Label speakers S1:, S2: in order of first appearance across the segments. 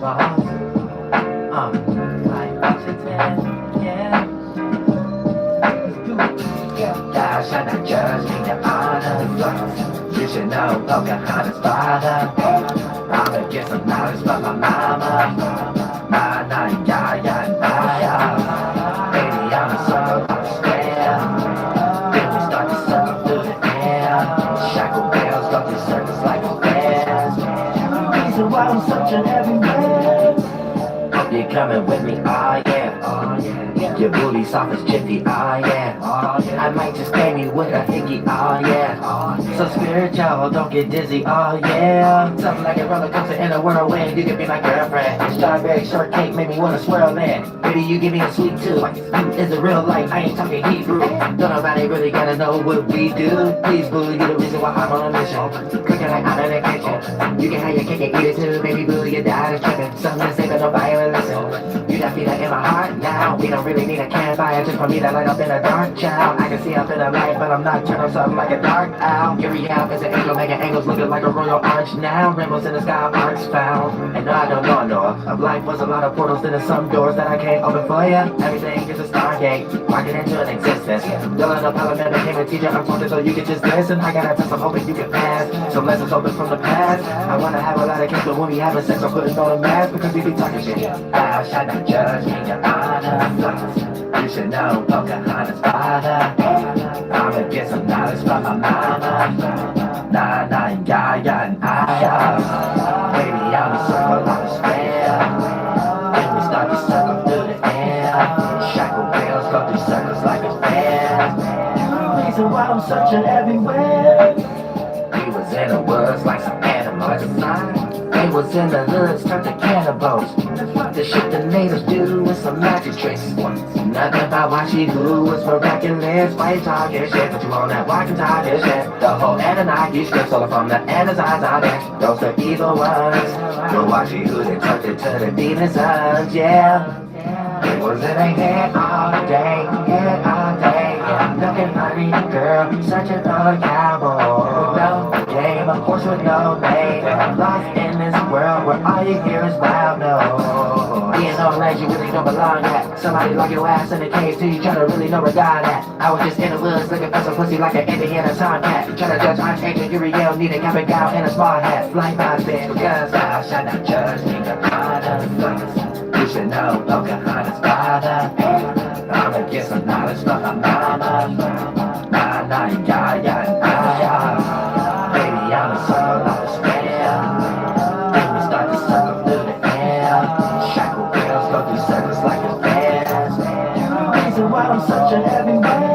S1: applause. Like oxygen, yeah. Thou shalt not judge me to honor. You should know Pocahontas' father. I'ma get some knowledge from my mama. Nah, baby, I'm a circle of despair. Then we start to circle through the air. Shackle bells go through circles like a bear. The reason why I'm searching everywhere. Hope you're coming with me, oh yeah, oh yeah. Your booty soft as jiffy, oh yeah, oh yeah. I might just pay me with a hickey, oh yeah, oh yeah. So spiritual, don't get dizzy, oh yeah. Something like a roller coaster in a whirlwind. You can be my girlfriend. Strawberry shortcake make me wanna swirl in. Baby, you give me a sweet tooth. You is a real life, I ain't talking Hebrew. Don't nobody really gotta know what we do. Please, boo, you the reason why I'm on a mission. Cooking like out of the kitchen. You can have your cake and eat it too, baby, boo, your dad is tripping. Something to say, but nobody will listen. You got feeling in my heart now. We don't really need a campfire just for me to light up in the dark, child. I can see up in the light, but I'm not turning on something like a dark owl. Uriel is an angel making angles looking like a royal arch now. Rainbows in the sky, arcs found. And no, I don't know, of life was a lot of portals, then there's some doors that I can't open for you. Everything is a stargate, marking into an existence. DoelowDaPilotman became a teacher, I'm talking so you can just listen. I got a test, I'm hoping you can pass. Some lessons open from the past. I wanna have a lot of kids, but when we having sex, I'm putting on a mask because we be talking shit. Thou shalt not judge me to honor. You should know Pocahontas' father. I'ma get some knowledge from my mama. Nah, baby, I'm a circle on the square. Then we start to circle through the air. Shackle bells go through circles like a bear. The reason why I'm searching everywhere. We was in the woods like some animals. They was in the hoods, turned to cannibals. The shit the natives do with some magic tricks. Nothing about what she do was miraculous. Why you talking shit, but you on that walking talking shit. The whole Anunnaki script stolen from the Amazons out there. Those the evil ones. But watch you who they turned into the demon sons, yeah. It was in a head all day, yeah. Looking honey, girl, searching for a cowboy. No game, a horse with no name. Lost in this world where all you hear is loud noise. Being no legs, you really don't belong at. Somebody lock your ass in the cage till you try to really know where God at. I was just in the woods looking for some pussy like an Indiana tomcat. Trying to judge my agent, Uriel, need a cap and gown and a small hat. Fly my bitch, because thou shalt not judge me to honor. You should know Pocahontas' father. I'ma get some knowledge from my mama. Nah, baby, I'm a circle of despair. Then we start to circle through the air. Shackle bells go through circles like a bear. The reason why I'm searching everywhere.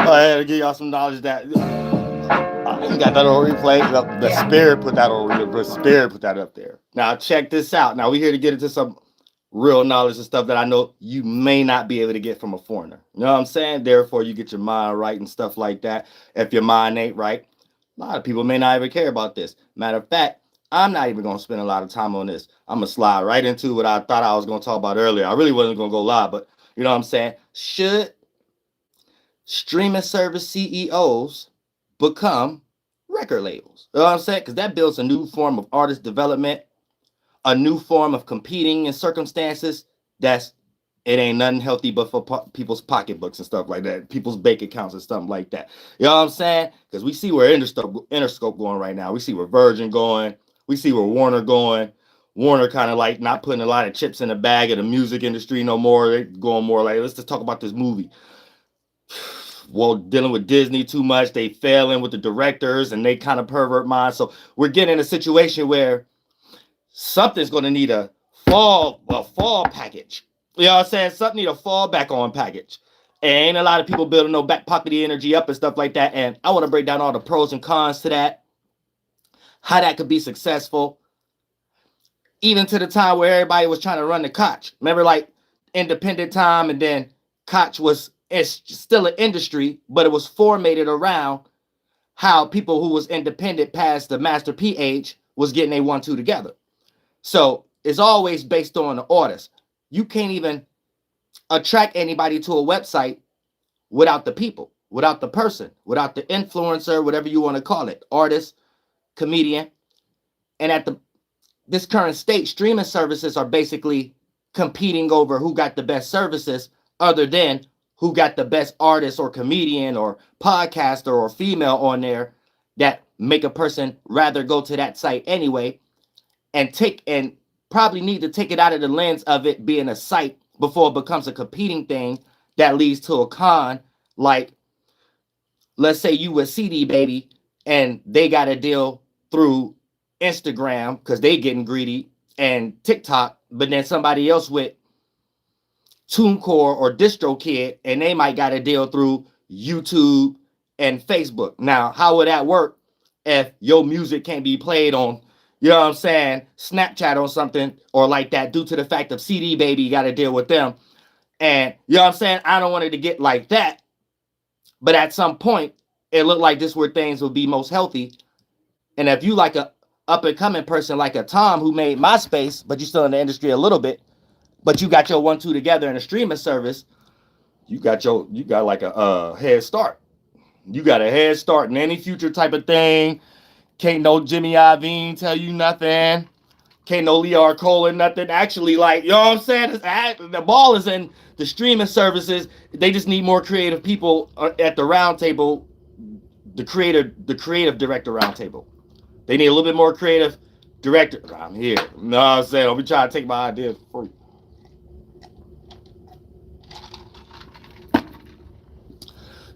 S2: I had to give y'all some knowledge that you got that on replay. The spirit put that on. The spirit put that up there. Now check this out. Now we're here to get into some real knowledge and stuff that I know you may not be able to get from a foreigner. You know what I'm saying? Therefore, you get your mind right and stuff like that. If your mind ain't right, a lot of people may not even care about this. Matter of fact, I'm not even going to spend a lot of time on this. I'm going to slide right into what I thought I was going to talk about earlier. I really wasn't going to go live, but you know what I'm saying? Should streaming service CEOs become record labels? You know what I'm saying? Because that builds a new form of artist development, a new form of competing in circumstances it ain't nothing healthy but for people's pocketbooks and stuff like that, people's bank accounts and stuff like that. You know what I'm saying? Because we see where Interscope going right now. We see where Virgin going. We see where Warner going. Warner kind of like not putting a lot of chips in the bag of the music industry no more. They're going more like, let's just talk about this movie. Well, dealing with Disney too much, they failing with the directors and they kind of pervert minds. So we're getting in a situation where something's going to need a fall package. You know what I'm saying? Something need a fall back on package. And ain't a lot of people building no back pockety energy up and stuff like that. And I want to break down all the pros and cons to that, how that could be successful, even to the time where everybody was trying to run the Koch. Remember, like independent time, and then Koch was it's still an industry, but it was formatted around how people who was independent past the master P age was getting a 1-2 together. So it's always based on the artist. You can't even attract anybody to a website without the people, without the person, without the influencer, whatever you want to call it, artist, comedian. And at this current state, streaming services are basically competing over who got the best services, other than who got the best artist or comedian or podcaster or female on there that make a person rather go to that site anyway, and probably need to take it out of the lens of it being a site before it becomes a competing thing that leads to a con. Like, let's say you with CD Baby and they got a deal through Instagram because they getting greedy, and TikTok, but then somebody else with TuneCore or DistroKid and they might got a deal through YouTube and Facebook. Now, how would that work if your music can't be played on, you know what I'm saying, Snapchat or something or like that, due to the fact of CD Baby got to deal with them? And you know what I'm saying? I don't want it to get like that. But at some point, it looked like this where things would be most healthy. And if you like a up and coming person like a Tom who made MySpace, but you're still in the industry a little bit, but you got your 1-2 together in a streaming service, you got like a head start. You got a head start in any future type of thing. Can't no Jimmy Iovine tell you nothing. Can't no Leo Cole nothing. Actually, like, you know what I'm saying? The ball is in the streaming services. They just need more creative people at the round table, the creative director round table. They need a little bit more creative director. I'm here. No, I'm saying, I'll be trying to take my ideas for you.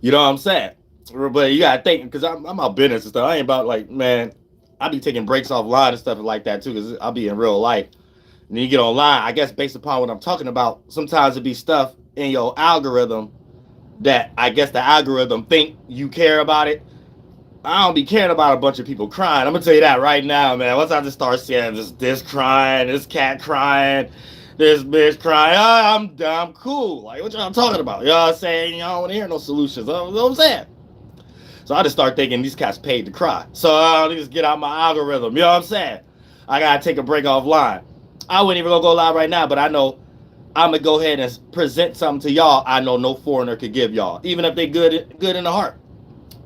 S2: You know what I'm saying? But you gotta think, because I'm about business and stuff. I ain't about, like, man, I be taking breaks offline and stuff like that too, because I'll be in real life. And then you get online, I guess based upon what I'm talking about, sometimes it be stuff in your algorithm that I guess the algorithm think you care about it. I don't be caring about a bunch of people crying. I'm gonna tell you that right now, man. Once I just start seeing this crying, this cat crying, this bitch crying, I'm cool. Like, what y'all talking about? You know what I'm saying? Y'all don't want to hear no solutions. You know what I'm saying? So I just start thinking these cats paid to cry. So I just get out my algorithm. You know what I'm saying? I gotta take a break offline. I wouldn't even go live right now, but I know I'm gonna go ahead and present something to y'all I know no foreigner could give y'all, even if they good in the heart.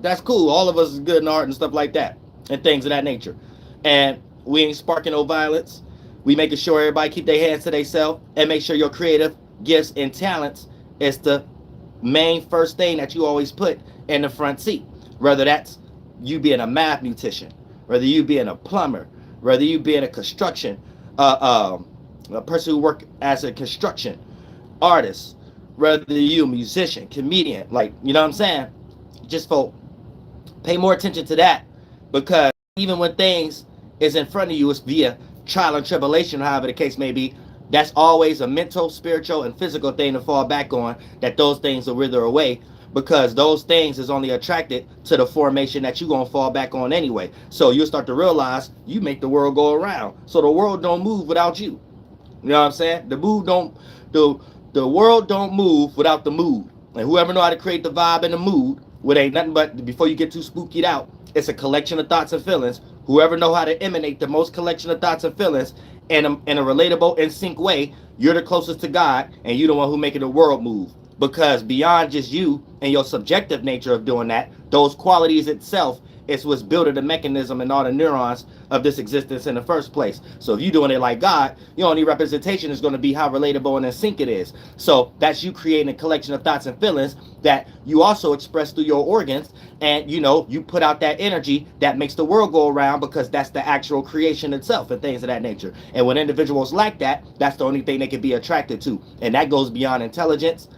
S2: That's cool. All of us is good in the heart and stuff like that, and things of that nature. And we ain't sparking no violence. We making sure everybody keep their hands to themselves and make sure your creative gifts and talents is the main first thing that you always put in the front seat. Whether that's you being a math musician, whether you being a plumber, whether you being a construction, a person who work as a construction artist, whether you a musician, comedian, like, you know what I'm saying? Just for pay more attention to that, because even when things is in front of you, it's via trial and tribulation, however the case may be, that's always a mental, spiritual, and physical thing to fall back on, that those things will wither away, because those things is only attracted to the formation that you're going to fall back on anyway. So you'll start to realize you make the world go around. So the world don't move without you. You know what I'm saying? The world don't move without the mood. And whoever know how to create the vibe and the mood, with ain't nothing but, before you get too spookied out, it's a collection of thoughts and feelings. Whoever know how to emanate the most collection of thoughts and feelings in a relatable, in sync way, you're the closest to God, and you're the one who making the world move. Because beyond just you and your subjective nature of doing that, those qualities itself is what's building the mechanism and all the neurons of this existence in the first place. So if you're doing it like God, your only representation is going to be how relatable and in sync it is. So that's you creating a collection of thoughts and feelings that you also express through your organs, and you put out that energy that makes the world go around, because that's the actual creation itself and things of that nature. And when individuals like that, that's the only thing they can be attracted to, and that goes beyond intelligence.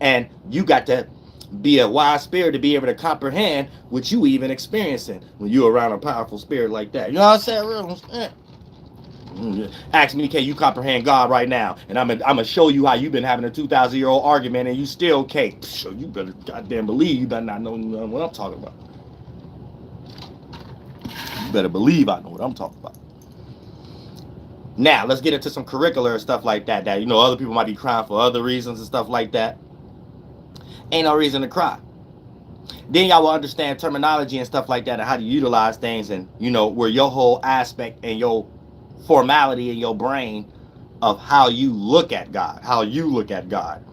S2: And you got to be a wise spirit to be able to comprehend what you even experiencing when you're around a powerful spirit like that. You know what I'm saying? Ask me, can you comprehend God right now? And I'm gonna show you how you've been having a 2,000-year-old argument and you still can't. So you better goddamn believe you better not know what I'm talking about. You better believe I know what I'm talking about. Now, let's get into some curricular stuff like that, other people might be crying for other reasons and stuff like that. Ain't no reason to cry. Then y'all will understand terminology and stuff like that and how to utilize things, and you know where your whole aspect and your formality in your brain of how you look at God,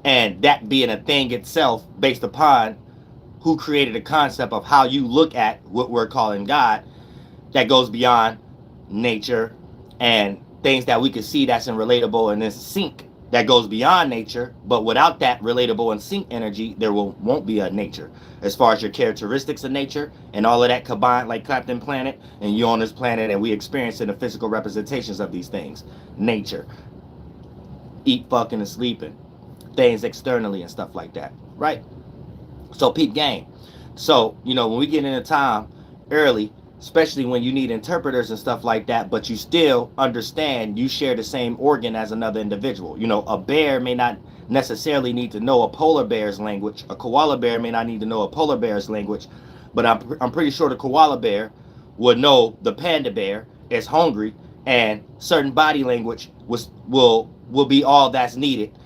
S2: and that being a thing itself based upon who created the concept of how you look at what we're calling God, that goes beyond nature and things that we can see that's in relatable and in sync, that goes beyond nature. But without that relatable and sync energy, there won't be a nature. As far as your characteristics of nature and all of that combined, like Captain Planet, and you on this planet, and we experiencing the physical representations of these things. Nature, eat, fucking, and sleeping, things externally and stuff like that, right? So peep game. So, you know, when we get into time early, especially when you need interpreters and stuff like that, but you still understand you share the same organ as another individual. You know, a bear may not necessarily need to know a polar bear's language. A koala bear may not need to know a polar bear's language, but I'm pretty sure the koala bear would know the panda bear is hungry, and certain body language will be all that's needed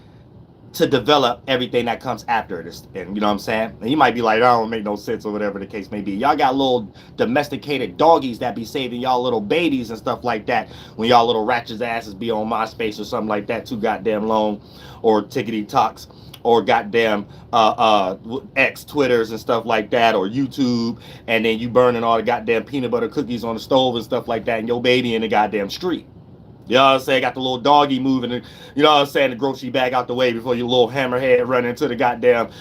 S2: to develop everything that comes after this. And you know what I'm saying? And you might be like, that don't make no sense, or whatever the case may be. Y'all got little domesticated doggies that be saving y'all little babies and stuff like that when y'all little ratchet asses be on MySpace or something like that too goddamn long, or Tickety Talks, or goddamn X Twitters and stuff like that, or YouTube, and then you burning all the goddamn peanut butter cookies on the stove and stuff like that, and your baby in the goddamn street. You know what I'm saying? Got the little doggy moving, and you know what I'm saying, the grocery bag out the way before your little hammerhead run into the goddamn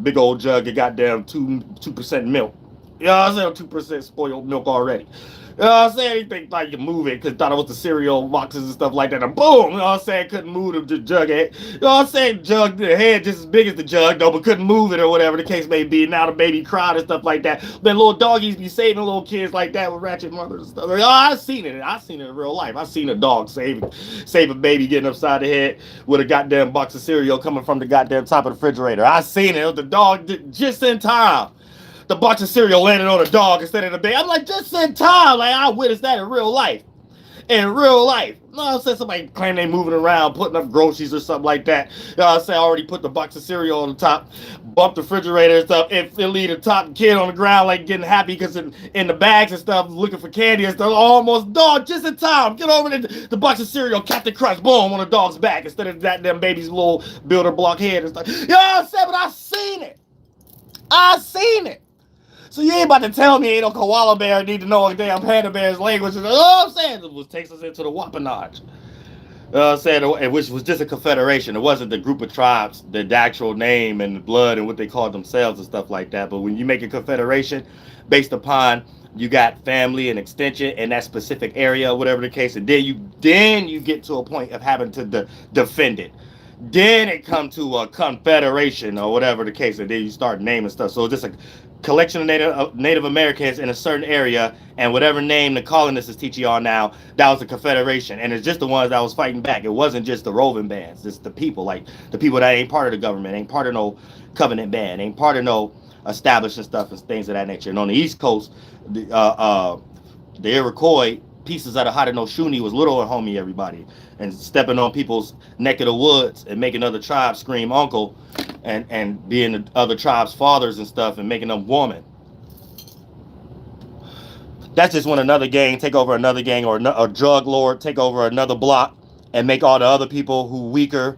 S2: big old jug of goddamn 2% milk. You know what I'm saying? 2% spoiled milk already. You know what I'm saying? You think like you move it because thought it was the cereal boxes and stuff like that, and boom, you know what I'm saying? Couldn't move the jug head. You know what I'm saying? Jug, the head just as big as the jug though, but couldn't move it or whatever the case may be. Now the baby cried and stuff like that. Then little doggies be saving little kids like that with ratchet mothers and stuff. Like, oh, I've seen it in real life. I've seen a dog save a baby getting upside the head with a goddamn box of cereal coming from the goddamn top of the refrigerator. I seen it. It was the dog just in time. The box of cereal landed on a dog instead of the baby. I'm like, just in time. Like, I witnessed that in real life. In real life. You know what I'm saying? Somebody claim they moving around, putting up groceries or something like that. You know what I'm saying? I already put the box of cereal on the top, bumped the refrigerator and stuff, and leave the top kid on the ground like getting happy because in the bags and stuff, looking for candy and stuff. Almost dog, just in time. Get over the box of cereal, Captain Crunch, boom, on the dog's back instead of that damn baby's little builder block head and stuff. You know what I'm saying? But I seen it. I seen it. So you ain't about to tell me ain't no koala bear need to know a damn panda bear's language. You know what I'm saying? It takes us into the wapanage. You know what I'm saying? Which was just a confederation. It wasn't the group of tribes, the actual name and the blood and what they called themselves and stuff like that. But when you make a confederation based upon you got family and extension in that specific area, whatever the case, and then you get to a point of having to defend it. Then it come to a confederation or whatever the case, and then you start naming stuff. So it's just a collection of Native Americans in a certain area, and whatever name the colonists is teaching y'all now, that was a confederation. And it's just the ones that was fighting back. It wasn't just the roving bands. It's the people, like the people that ain't part of the government, ain't part of no covenant band, ain't part of no establishing stuff and things of that nature. And on the East Coast, the Iroquois pieces of the Haudenosaunee was little and homie everybody, and stepping on people's neck of the woods and making other tribes scream uncle, and being the other tribes' fathers and stuff, and making them woman. That's just when another gang take over another gang, or a drug lord take over another block and make all the other people who weaker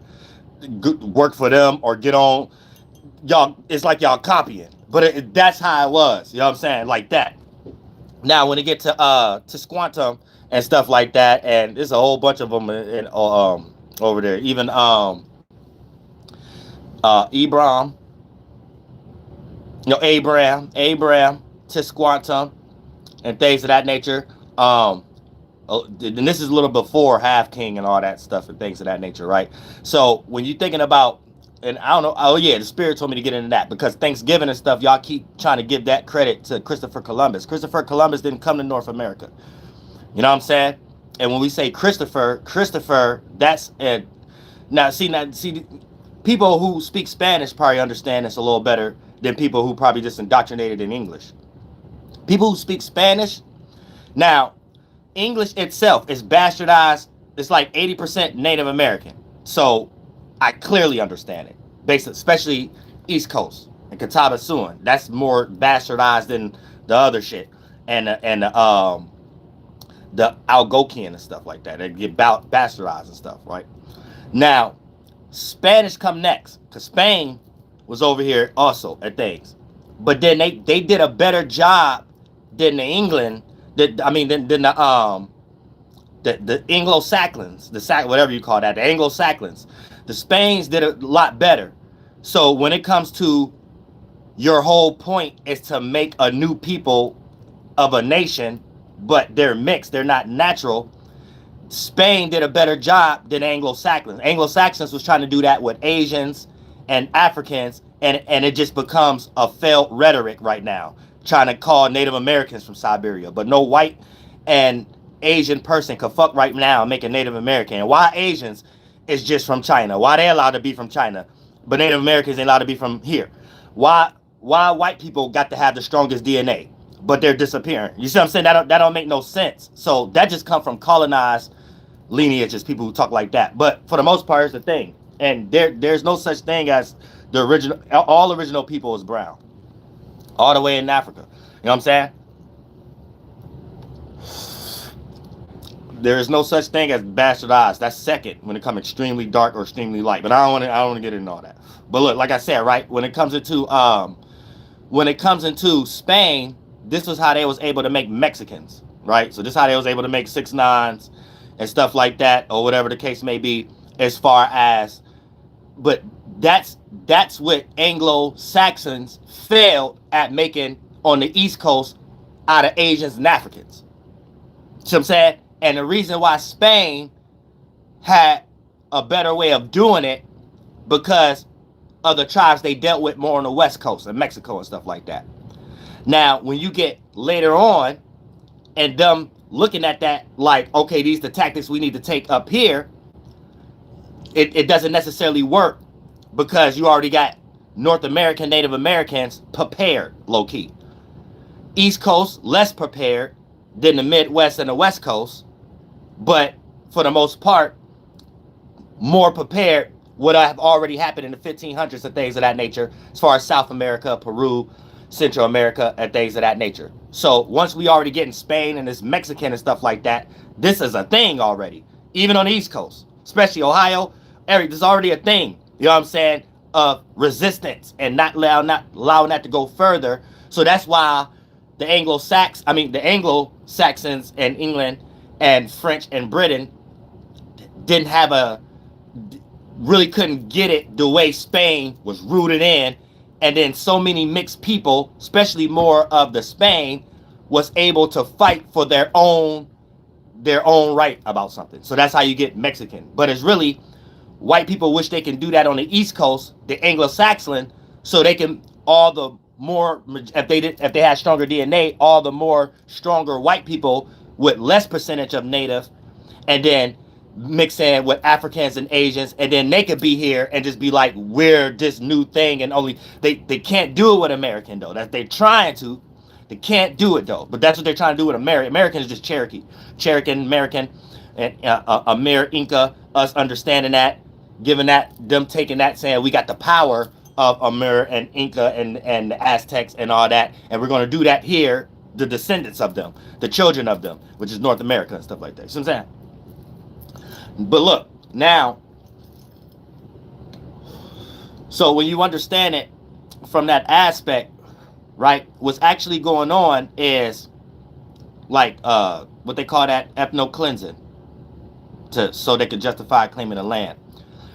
S2: work for them or get on. Y'all, it's like y'all copying, but that's how it was. You know what I'm saying? Like that. Now, when it get to Squantum and stuff like that, and there's a whole bunch of them over there. Even Abraham, Abraham, Tisquantum, and things of that nature. And this is a little before Half King and all that stuff and things of that nature, right? So when you're thinking about, and I don't know, oh yeah, the Spirit told me to get into that, because Thanksgiving and stuff, y'all keep trying to give that credit to Christopher Columbus. Christopher Columbus didn't come to North America. You know what I'm saying? And when we say Christopher, that's it. Now see, people who speak Spanish probably understand this a little better than people who probably just indoctrinated in English. People who speak Spanish, now, English itself is bastardized. It's like 80% Native American. So I clearly understand it, based especially East Coast and Catawba Siouan. That's more bastardized than the other shit, and the Algonquian and stuff like that. They get bastardized and stuff, right? Now, Spanish come next, because Spain was over here also at things. But then they did a better job than the England, than the Anglo-Saxons, whatever you call that, the Anglo-Saxons. The Spains did a lot better. So when it comes to your whole point is to make a new people of a nation, but they're mixed, they're not natural. Spain did a better job than Anglo-Saxons. Anglo-Saxons was trying to do that with Asians and Africans, and it just becomes a failed rhetoric right now, trying to call Native Americans from Siberia. But no white and Asian person could fuck right now and make a Native American. And why Asians is just from China? Why they allowed to be from China, but Native Americans ain't allowed to be from here? Why white people got to have the strongest DNA, but they're disappearing? You see what I'm saying? That don't make no sense. So that just come from colonized lineages, people who talk like that. But for the most part, it's the thing. And there's no such thing as the original. All original people is brown, all the way in Africa. You know what I'm saying? There is no such thing as bastardized. That's second when it comes extremely dark or extremely light. But I don't want to get into all that. But look, like I said, right, when it comes into Spain, this was how they was able to make Mexicans, right? So this is how they was able to make 6ix9ines and stuff like that, or whatever the case may be, as far as, but that's what Anglo-Saxons failed at making on the East Coast out of Asians and Africans. See what I'm saying? And the reason why Spain had a better way of doing it, because of the tribes they dealt with more on the West Coast and Mexico and stuff like that. Now, when you get later on, and them looking at that like, okay, these are the tactics we need to take up here, it doesn't necessarily work, because you already got North American Native Americans prepared, low-key. East Coast, less prepared than the Midwest and the West Coast, but for the most part, more prepared would have already happened in the 1500s and things of that nature, as far as South America, Peru, Central America, and things of that nature. So once we already get in Spain and this Mexican and stuff like that, this is a thing already. Even on the East Coast, especially Ohio, there's already a thing, you know what I'm saying, of resistance and not allowing that to go further. So that's why the Anglo-Saxons and England and French and Britain really couldn't get it the way Spain was rooted in. And then so many mixed people, especially more of the Spain, was able to fight for their own right about something. So that's how you get Mexican. But it's really, white people wish they can do that on the East Coast, the Anglo-Saxon, so they can, all the more, if they had stronger DNA, all the more stronger white people with less percentage of native, and then mix in with Africans and Asians, and then they could be here and just be like, we're this new thing, and only they can't do it with American though. That they're trying to, they can't do it though. But that's what they're trying to do with American. American is just Cherokee, American, and Amir, Inca. Us understanding that, giving that, them taking that, saying we got the power of Amir and Inca and the Aztecs and all that, and we're going to do that here, the descendants of them, the children of them, which is North America and stuff like that. You see what I'm saying? But look, now, so when you understand it from that aspect, right, what's actually going on is like what they call that ethno-cleansing, so they could justify claiming the land.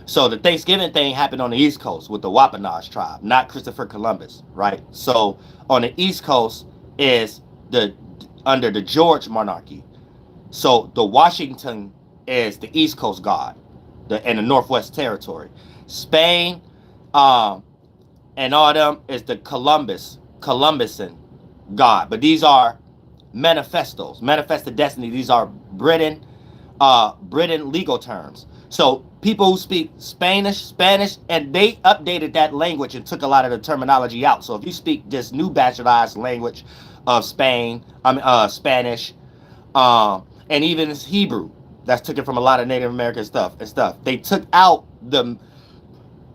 S2: So the Thanksgiving thing happened on the East Coast with the Wampanoag tribe, not Christopher Columbus, right? So on the East Coast is under the George monarchy. So the Washington is the East Coast god, and the Northwest Territory. Spain, and all them is the Columbusan god. But these are manifestos, manifested destiny. These are Britain legal terms. So people who speak Spanish, and they updated that language and took a lot of the terminology out. So if you speak this new bastardized language of Spanish, and even Hebrew, that's taken from a lot of Native American stuff. They took out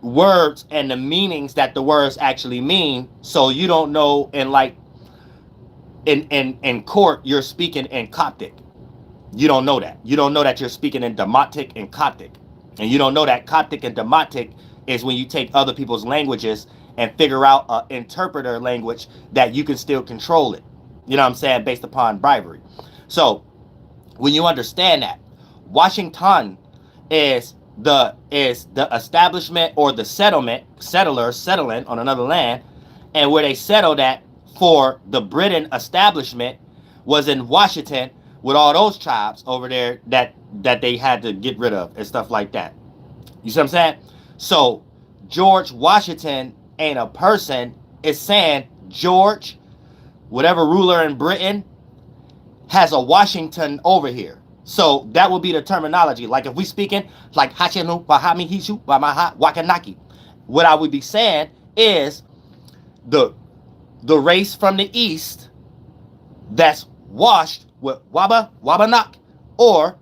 S2: words and the meanings that the words actually mean. So you don't know, and like in court, you're speaking in Coptic. You don't know that. You don't know that you're speaking in Demotic and Coptic. And you don't know that Coptic and Demotic is when you take other people's languages and figure out an interpreter language that you can still control it. You know what I'm saying? Based upon bribery. So when you understand that, Washington is the establishment or the settlers settling on another land, and where they settled at for the Britain establishment was in Washington with all those tribes over there that they had to get rid of and stuff like that. You see what I'm saying? So George Washington ain't a person. It's saying George, whatever ruler in Britain, has a Washington over here. So that would be the terminology. Like if we speaking like Hachinu, Bahami Hishu, Bamaha, Wakanaki, what I would be saying is the race from the east that's washed with Wabanak, or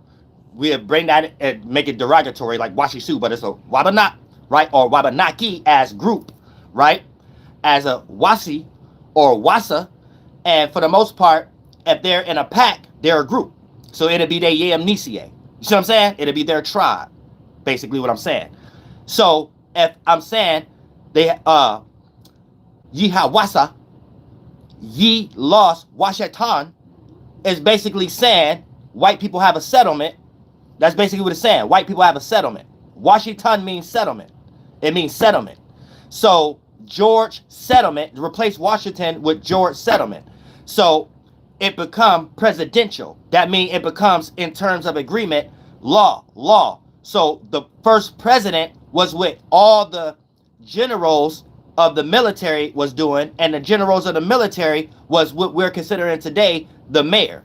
S2: we bring that and make it derogatory like Washisu, but it's a Wabanak, right? Or Wabanaki as group, right? As a Wasi or Wasa. And for the most part, if they're in a pack, they're a group. So it'll be their Yamnisiye. You see what I'm saying? It'll be their tribe. Basically what I'm saying. So if I'm saying they Ye Hawasa, Ye lost Washington, is basically saying white people have a settlement. That's basically what it's saying. White people have a settlement. Washington means settlement. It means settlement. So George settlement, replace Washington with George settlement. So it become presidential. That means it becomes, in terms of agreement, law. So the first president was with all the generals of the military was doing, and the generals of the military was what we're considering today the mayor.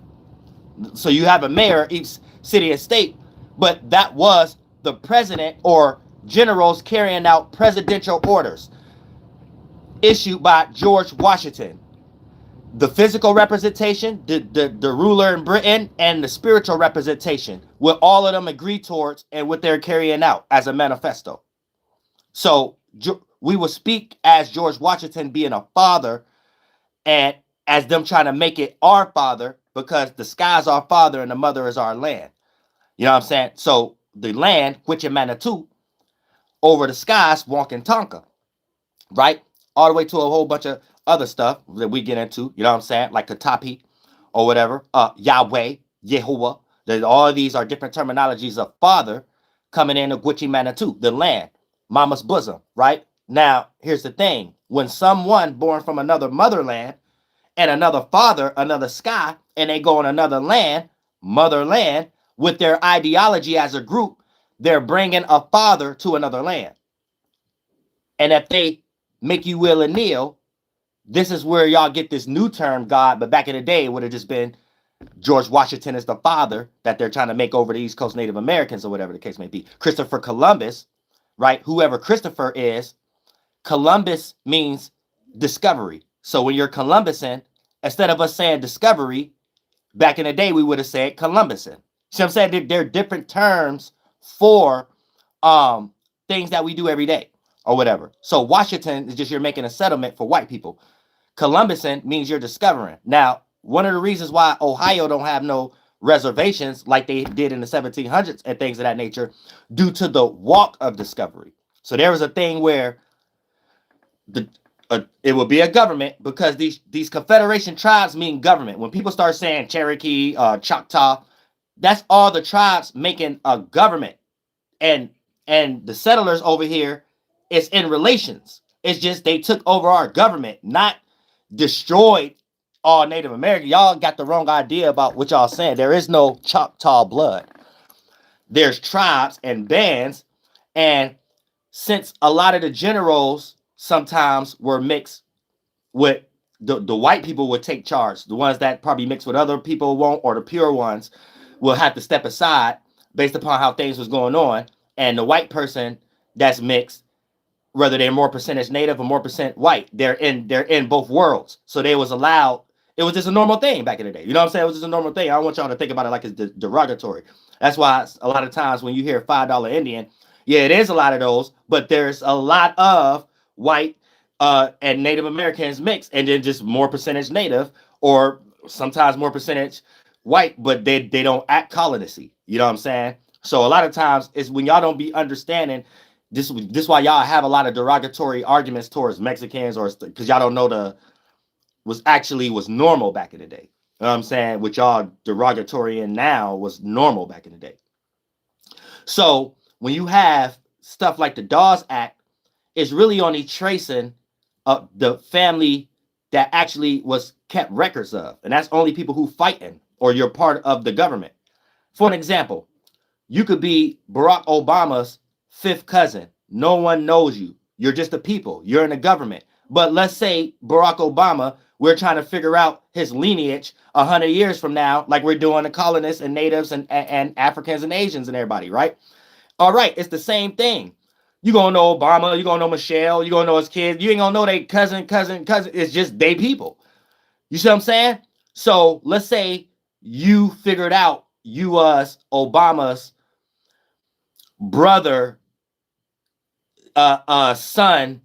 S2: So you have a mayor each city and state, but that was the president or generals carrying out presidential orders issued by George Washington. The physical representation, the ruler in Britain, and the spiritual representation, will all of them agree towards and what they're carrying out as a manifesto. So we will speak as George Washington being a father, and as them trying to make it our father, because the sky is our father and the mother is our land. You know what I'm saying? So the land, which in Manitou, over the skies, walking Tonka, right? All the way to a whole bunch of other stuff that we get into, you know what I'm saying? Like Katapi or whatever, Yahweh, Yehovah. All of these are different terminologies of father coming in of Gucci Manitou, the land, mama's bosom, right? Now, here's the thing. When someone born from another motherland and another father, another sky, and they go in another land, motherland, with their ideology as a group, they're bringing a father to another land. And if they make you will and kneel, this is where y'all get this new term, God. But back in the day, it would have just been George Washington is the father that they're trying to make over the East Coast Native Americans or whatever the case may be. Christopher Columbus, right? Whoever Christopher is, Columbus means discovery. So when you're Columbusan, instead of us saying discovery, back in the day, we would have said Columbusan. See what I'm saying? There are different terms for things that we do every day or whatever. So Washington is just you're making a settlement for white people. Columbusan means you're discovering. Now, one of the reasons why Ohio don't have no reservations like they did in the 1700s and things of that nature, due to the walk of discovery. So there was a thing where it would be a government, because these confederation tribes mean government. When people start saying Cherokee, Choctaw, that's all the tribes making a government. And the settlers over here, it's in relations. It's just they took over our government, not destroyed all Native American. Y'all got the wrong idea about what y'all saying. There is no Choctaw blood. There's tribes and bands. And since a lot of the generals sometimes were mixed with the white people, would take charge. The ones that probably mix with other people won't, or the pure ones will have to step aside based upon how things was going on. And the white person that's mixed, whether they're more percentage native or more percent white, they're in both worlds. So they was allowed. It was just a normal thing back in the day. You know what I'm saying? It was just a normal thing. I don't want y'all to think about it like it's derogatory. That's why a lot of times when you hear $5 Indian, Yeah, it is a lot of those, but there's a lot of white and Native Americans mixed, and then just more percentage Native, or sometimes more percentage white, but they don't act colonizy. You know what I'm saying? So a lot of times it's when y'all don't be understanding this why y'all have a lot of derogatory arguments towards Mexicans, or because y'all don't know the was normal back in the day. You know what I'm saying? What y'all derogatory in now was normal back in the day. So when you have stuff like the Dawes Act, it's really only tracing the family that actually was kept records of, and that's only people who fighting or you're part of the government. For an example, you could be Barack Obama's fifth cousin. No one knows you. You're just a people. You're in the government. But let's say Barack Obama, we're trying to figure out his lineage 100 years from now, like we're doing the colonists and natives and Africans and Asians and everybody, right? All right, it's the same thing. You gonna know Obama, you gonna know Michelle, you gonna know his kids. You ain't gonna know they cousin. It's just they people. You see what I'm saying? So let's say you figured out you was Obama's brother, son,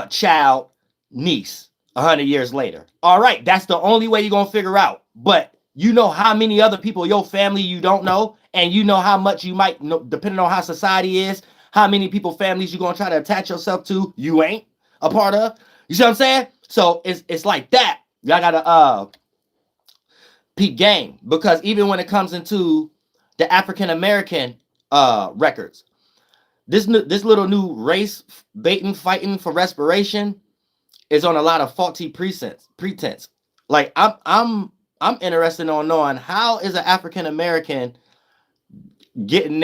S2: child, niece 100 years later. All right, that's the only way you're gonna figure out. But you know how many other people your family you don't know, and you know how much you might know, depending on how society is, how many people families you're gonna try to attach yourself to you ain't a part of. You see what I'm saying? So it's like that. Y'all gotta peep game, because even when it comes into the African American records, this little new race baiting fighting for respiration is on a lot of faulty pretense. Like I'm interested on knowing how is an African American getting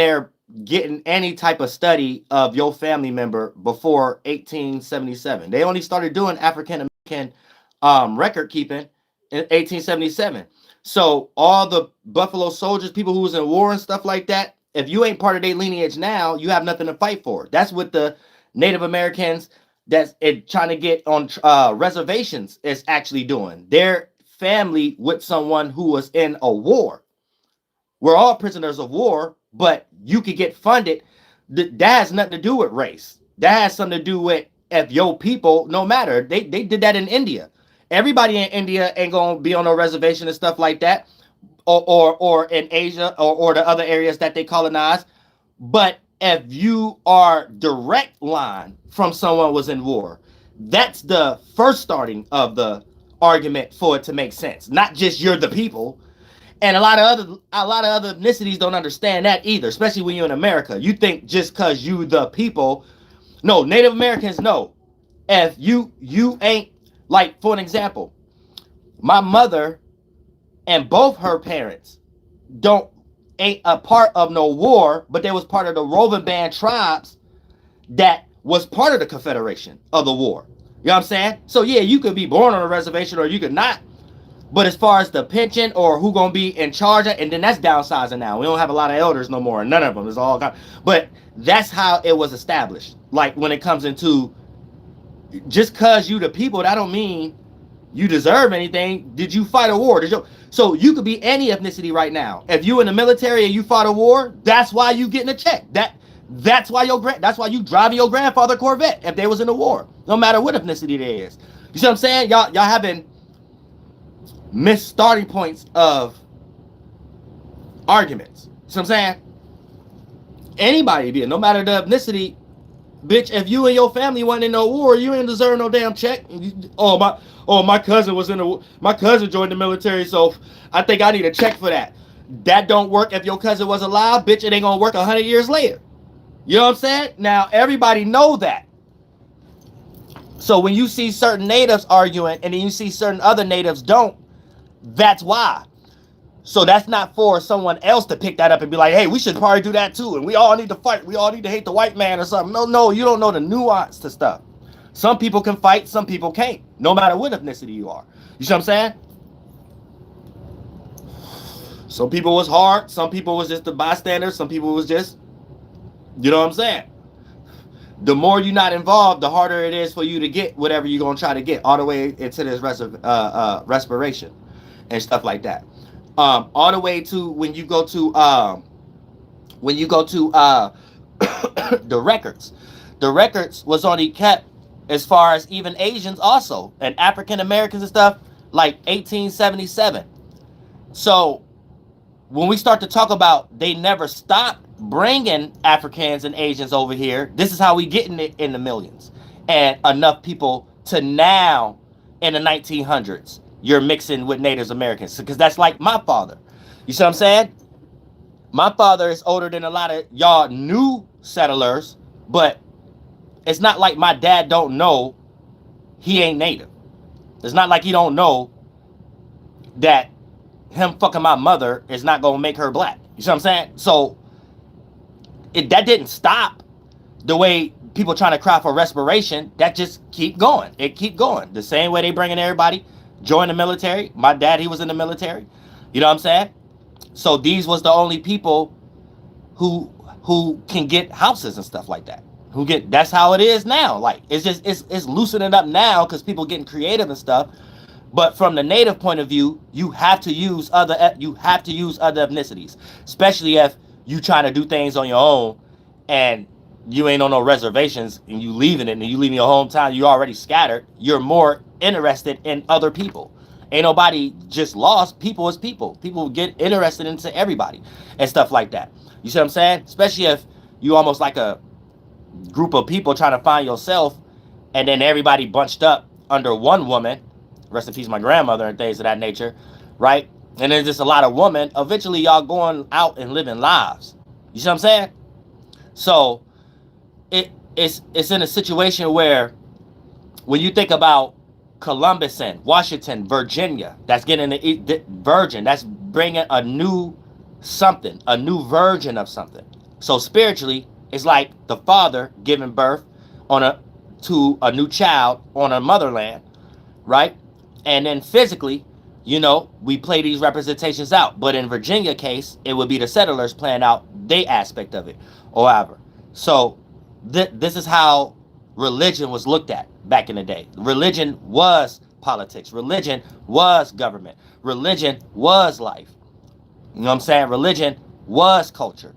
S2: any type of study of your family member before 1877. They only started doing African American record keeping in 1877. So all the Buffalo Soldiers, people who was in war and stuff like that, if you ain't part of their lineage now, you have nothing to fight for. That's what the Native Americans that's trying to get on reservations is actually doing. Their family with someone who was in a war. We're all prisoners of war, but you could get funded. That has nothing to do with race. That has something to do with if your people, no matter, they did that in India. Everybody in India ain't gonna be on a reservation and stuff like that, or in Asia or the other areas that they colonize. But if you are direct line from someone was in war, that's the first starting of the argument for it to make sense. Not just you're the people. And a lot of other ethnicities don't understand that either, especially when you're in America. You think just because you the people. No, Native Americans know. If you ain't, like, for an example, my mother and both her parents ain't a part of no war, but they was part of the roving band tribes that was part of the Confederation of the war. You know what I'm saying? So yeah, you could be born on a reservation or you could not. But as far as the pension or who gonna be in charge of, and then that's downsizing now. We don't have a lot of elders no more. None of them. It's all gone. But that's how it was established. Like when it comes into just cause you the people, that don't mean you deserve anything. Did you fight a war? So you could be any ethnicity right now. If you in the military and you fought a war, that's why you getting a check. That's why you driving your grandfather Corvette if they was in the war. No matter what ethnicity they is. You see what I'm saying? Y'all having missed starting points of arguments. See what I'm saying? Anybody be it, no matter the ethnicity, bitch, if you and your family wasn't in no war, you ain't deserve no damn check. My cousin was in the war. My cousin joined the military, so I think I need a check for that. That don't work if your cousin was alive, bitch. It ain't gonna work 100 years later. You know what I'm saying? Now everybody know that. So when you see certain natives arguing and then you see certain other natives don't, that's why. So that's not for someone else to pick that up and be like, hey, we should probably do that too. And we all need to fight. We all need to hate the white man or something. No, you don't know the nuance to stuff. Some people can fight, some people can't, no matter what ethnicity you are. You see what I'm saying? Some people was hard. Some people was just the bystander. Some people was just, you know what I'm saying? The more you're not involved, the harder it is for you to get whatever you're going to try to get all the way into this respiration and stuff like that. All the way to when you go to the records. The records was only kept as far as even Asians also and African Americans and stuff like 1877. So when we start to talk about they never stopped bringing Africans and Asians over here, this is how we get in the millions and enough people to now in the 1900s you're mixing with Native Americans, because that's like my father. You see what I'm saying? My father is older than a lot of y'all new settlers, but it's not like my dad don't know he ain't Native. It's not like he don't know that him fucking my mother is not gonna make her black. You see what I'm saying? So that didn't stop the way people trying to cry for respiration. That just keep going. It keep going. The same way they bringing everybody join the military. My dad, he was in the military. You know what I'm saying? So these was the only people who can get houses and stuff like that. That's how it is now. Like it's just it's loosening up now because people getting creative and stuff. But from the Native point of view, you have to use other ethnicities, especially if you trying to do things on your own and you ain't on no reservations and you leaving it and you leaving your hometown, you already scattered. You're more interested in other people. Ain't nobody just lost. People is people. People get interested into everybody and stuff like that. You see what I'm saying? Especially if you almost like a group of people trying to find yourself and then everybody bunched up under one woman. Rest in peace, my grandmother and things of that nature, right? And there's just a lot of women. Eventually, y'all going out and living lives. You see what I'm saying? So it's in a situation where when you think about Columbus and Washington, Virginia, that's getting the virgin, that's bringing a new something, a new virgin of something. So spiritually, it's like the father giving birth to a new child on a motherland, right? And then physically, you know, we play these representations out. But in Virginia case, it would be the settlers playing out their aspect of it or whatever. So this is how religion was looked at back in the day. Religion was politics. Religion was government. Religion was life. You know what I'm saying? Religion was culture.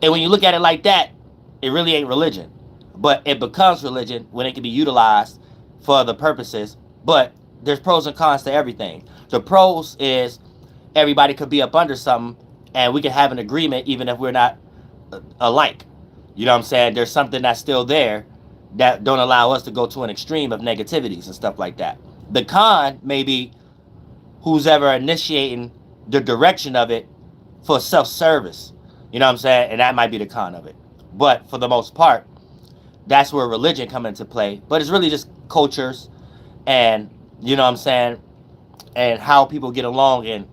S2: And when you look at it like that, it really ain't religion. But it becomes religion when it can be utilized for other purposes. But there's pros and cons to everything. The pros is everybody could be up under something and we can have an agreement even if we're not alike. You know what I'm saying? There's something that's still there that don't allow us to go to an extreme of negativities and stuff like that. The con may be who's ever initiating the direction of it for self-service. You know what I'm saying? And that might be the con of it. But for the most part, that's where religion come into play. But it's really just cultures and, you know what I'm saying, and how people get along, and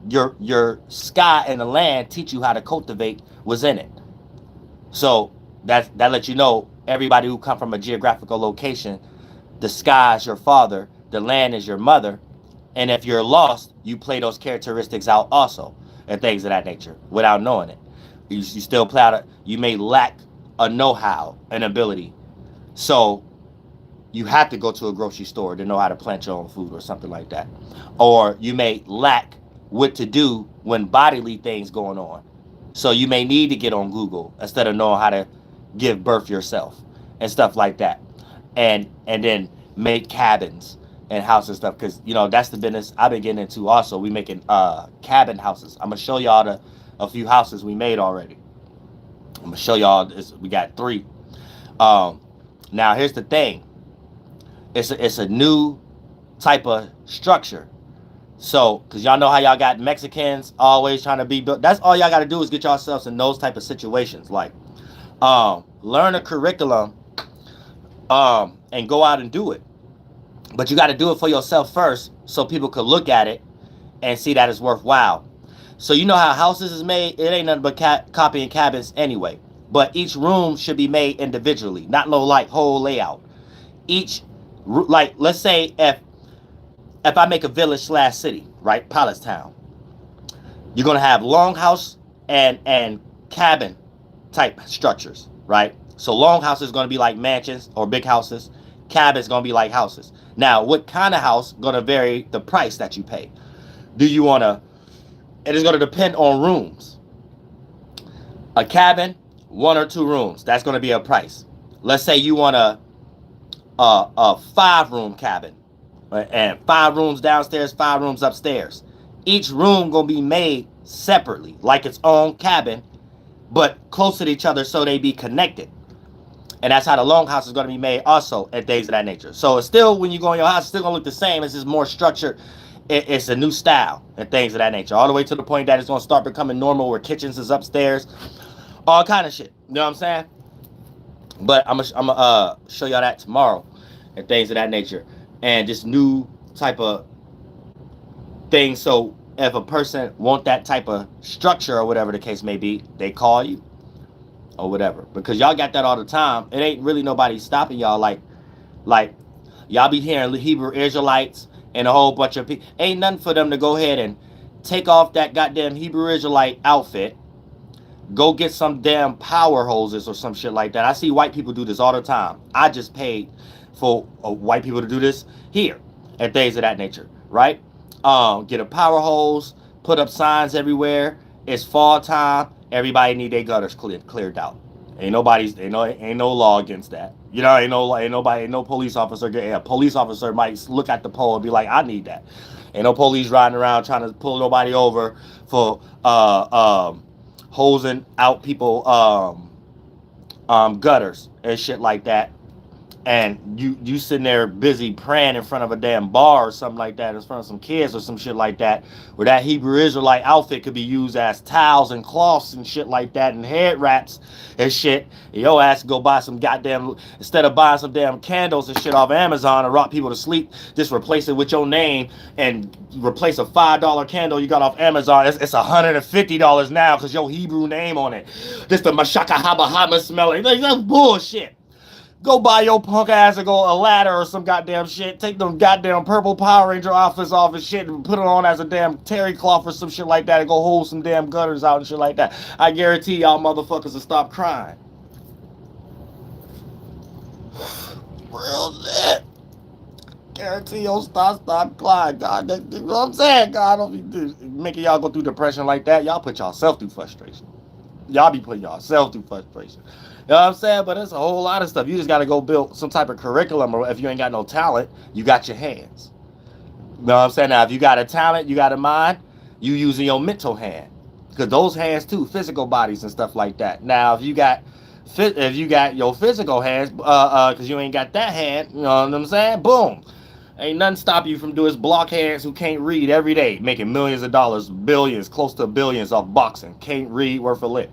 S2: your sky and the land teach you how to cultivate what's in it. So that lets you know everybody who come from a geographical location, the sky is your father, the land is your mother, and if you're lost, you play those characteristics out also and things of that nature without knowing it. You still play out you may lack a know-how, an ability. So you have to go to a grocery store to know how to plant your own food or something like that. Or you may lack what to do when bodily things going on. So you may need to get on Google instead of knowing how to give birth yourself and stuff like that. And then make cabins and houses and stuff, because, you know, that's the business I've been getting into also. We making cabin houses. I'm going to show y'all a few houses we made already. I'm going to show y'all this. We got 3. Now, here's the thing. It's a new type of structure. So, because y'all know how y'all got Mexicans always trying to be built. That's all y'all got to do is get yourselves in those type of situations. Like, learn a curriculum and go out and do it. But you got to do it for yourself first so people could look at it and see that it's worthwhile. So you know how houses is made? It ain't nothing but copying cabins anyway. But each room should be made individually, not no like whole layout. Like, let's say if I make a village / city, right, Town, you're gonna have longhouse and cabin type structures, right? So longhouse is gonna be like mansions or big houses. Cabin is gonna be like houses. Now, what kind of house gonna vary the price that you pay? Do you wanna? It is gonna depend on rooms. A cabin 1 or 2 rooms. That's going to be a price. Let's say you want a 5-room cabin, right? And 5 rooms downstairs, 5 rooms upstairs. Each room going to be made separately, like its own cabin, but closer to each other so they be connected. And that's how the longhouse is going to be made also, and things of that nature. So it's still, when you go in your house, it's still going to look the same. It's just more structured. It's a new style and things of that nature. All the way to the point that it's going to start becoming normal where kitchens is upstairs. All kind of shit. You know what I'm saying? But I'm gonna show y'all that tomorrow and things of that nature. And just new type of things. So if a person want that type of structure or whatever the case may be, they call you or whatever. Because y'all got that all the time. It ain't really nobody stopping y'all. Like y'all be hearing Hebrew Israelites and a whole bunch of people. Ain't nothing for them to go ahead and take off that goddamn Hebrew Israelite outfit, go get some damn power hoses or some shit like that. I see white people do this all the time. I just paid for white people to do this here and things of that nature, right? Get a power hose, put up signs everywhere. It's fall time. Everybody need their gutters cleared out. Ain't no law against that. You know, ain't no police officer. A police officer might look at the pole and be like, I need that. Ain't no police riding around trying to pull nobody over for hosing out people gutters and shit like that. And you sitting there busy praying in front of a damn bar or something like that, in front of some kids or some shit like that, where that Hebrew Israelite outfit could be used as towels and cloths and shit like that, and head wraps and shit. Your ass go buy some goddamn, instead of buying some damn candles and shit off Amazon and rock people to sleep, just replace it with your name and replace a $5 candle you got off Amazon. It's $150 now because your Hebrew name on it. This the Mashaka Haba Hama smelling. Like, that's bullshit. Go buy your punk ass and go a ladder or some goddamn shit. Take them goddamn purple Power Ranger outfits off and shit and put it on as a damn terry cloth or some shit like that and go hold some damn gutters out and shit like that. I guarantee y'all motherfuckers will stop crying. Real shit. Guarantee you'll stop crying. God, you know what I'm saying? God, don't be making y'all go through depression like that. Y'all put yourself through frustration. Y'all be putting yourself through frustration. You know what I'm saying? But it's a whole lot of stuff. You just got to go build some type of curriculum, or if you ain't got no talent, you got your hands. You know what I'm saying? Now, if you got a talent, you got a mind, you using your mental hand. Because those hands too, physical bodies and stuff like that. Now, if you got your physical hands, because you ain't got that hand, you know what I'm saying? Boom. Ain't nothing stop you from doing block hands who can't read every day, making millions of dollars, billions, close to billions off boxing. Can't read, worth a lick.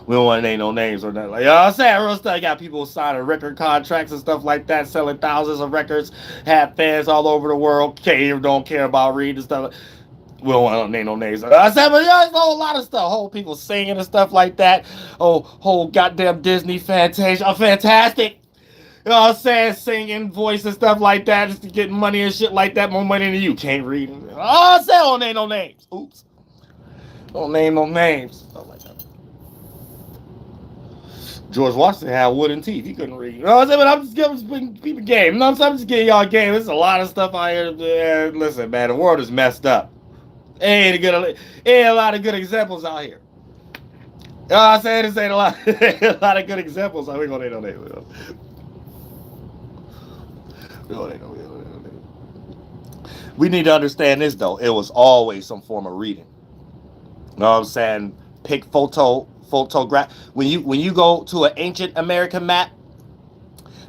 S2: We don't want to name no names or nothing. Like, you know what I'm saying? Real stuff. You got people signing record contracts and stuff like that, selling thousands of records, have fans all over the world, don't care about reading and stuff. We don't want to name no names. I said, but yeah, there's a whole lot of stuff. Whole people singing and stuff like that. Oh, whole goddamn Disney Fantasia. Fantastic. You know what I'm saying? Singing, voice and stuff like that, just to get money and shit like that. More money than you. Can't read. Oh, I said, don't name no names. Oops. Don't name no names. Stuff like that. George Washington had wooden teeth. He couldn't read. You know what I'm saying? But I'm just giving people game. You know what I'm saying? I'm just giving y'all a game. There's a lot of stuff out here. Listen, man, the world is messed up. Ain't a lot of good examples out here. You know what I'm saying? This ain't a lot of good examples. We gonna name no name. We need to understand this though. It was always some form of reading. You know what I'm saying? Pick photograph. When you go to an ancient American map,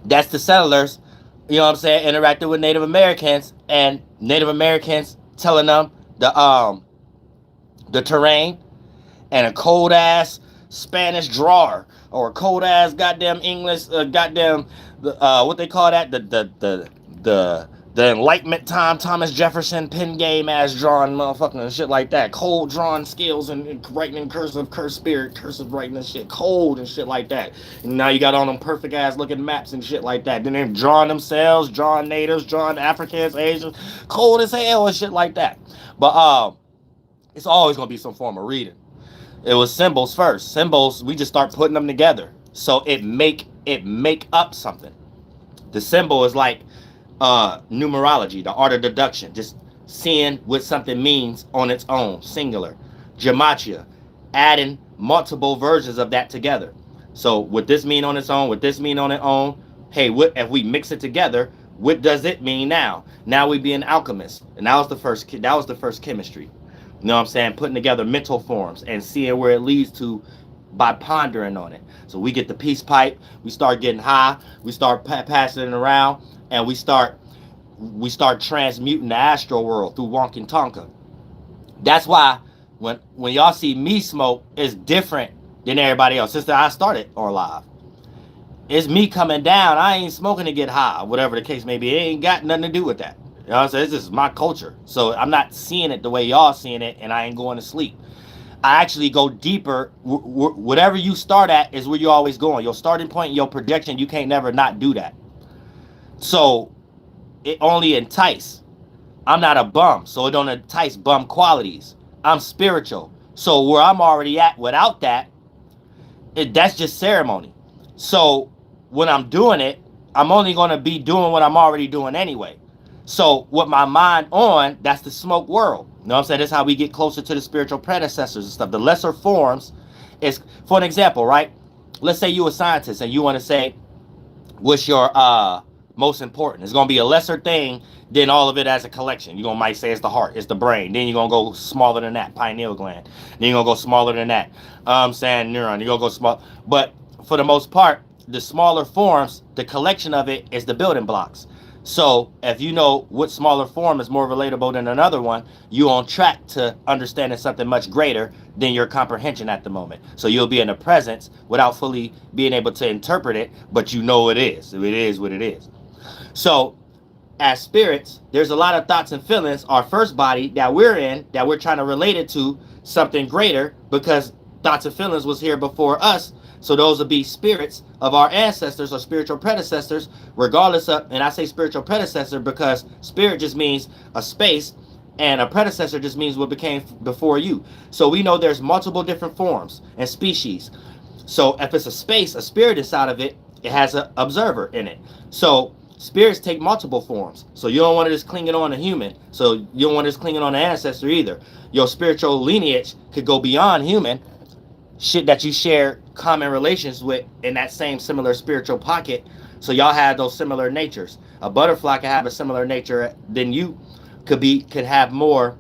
S2: that's the settlers, you know what I'm saying, interacting with Native Americans, and Native Americans telling them the terrain, and a cold ass Spanish drawer or a cold ass goddamn English what they call that, the Enlightenment time, Thomas Jefferson pen game ass drawing motherfucking and shit like that. Cold drawing skills and writing in cursive writing and shit. Cold and shit like that. And now you got on them perfect ass looking maps and shit like that. Then they're drawing themselves, drawing natives, drawing Africans, Asians. Cold as hell and shit like that. But it's always gonna be some form of reading. It was symbols first. Symbols, we just start putting them together. So it make up something. The symbol is like numerology, the art of deduction, just seeing what something means on its own, singular. Gematria, adding multiple versions of that together. So what this mean on its own, what this mean on its own, hey, what if we mix it together, what does it mean now? Now we be an alchemist. And that was the first chemistry. You know what I'm saying? Putting together mental forms and seeing where it leads to by pondering on it. So we get the peace pipe, we start getting high, we start passing it around, and we start transmuting the astral world through Wonkin Tonka. That's why when y'all see me smoke, it's different than everybody else. Since I started on live, it's me coming down. I ain't smoking to get high, whatever the case may be. It ain't got nothing to do with that. You know what I'm saying? This is my culture. So I'm not seeing it the way y'all seeing it, and I ain't going to sleep. I actually go deeper. Whatever you start at is where you're always going. Your starting point, your projection, you can't never not do that. So it only entice. I'm not a bum, so it don't entice bum qualities. I'm spiritual. So where I'm already at without that, that's just ceremony. So when I'm doing it, I'm only going to be doing what I'm already doing anyway. So with my mind on, that's the smoke world. You know what I'm saying? That's how we get closer to the spiritual predecessors and stuff. The lesser forms is, for an example, right? Let's say you're a scientist and you want to say, what's your most important? It's going to be a lesser thing than all of it as a collection. You're going to might say it's the heart, it's the brain. Then you're going to go smaller than that, pineal gland. Then you're going to go smaller than that. I'm saying neuron. You're going to go small. But for the most part, the smaller forms, the collection of it is the building blocks. So if you know what smaller form is more relatable than another one, you're on track to understanding something much greater than your comprehension at the moment. So you'll be in the presence without fully being able to interpret it, but you know it is. It is what it is. So as spirits, there's a lot of thoughts and feelings. Our first body that we're in, that we're trying to relate it to something greater, because thoughts and feelings was here before us. So those would be spirits of our ancestors or spiritual predecessors, regardless of, and I say spiritual predecessor because spirit just means a space and a predecessor just means what became before you. So we know there's multiple different forms and species. So if it's a space, a spirit inside of it, it has an observer in it. So spirits take multiple forms. So you don't want to just clinging on a human. So you don't want to just clinging on an ancestor either. Your spiritual lineage could go beyond human, shit that you share common relations with in that same similar spiritual pocket. So y'all have those similar natures. A butterfly can have a similar nature than you could have more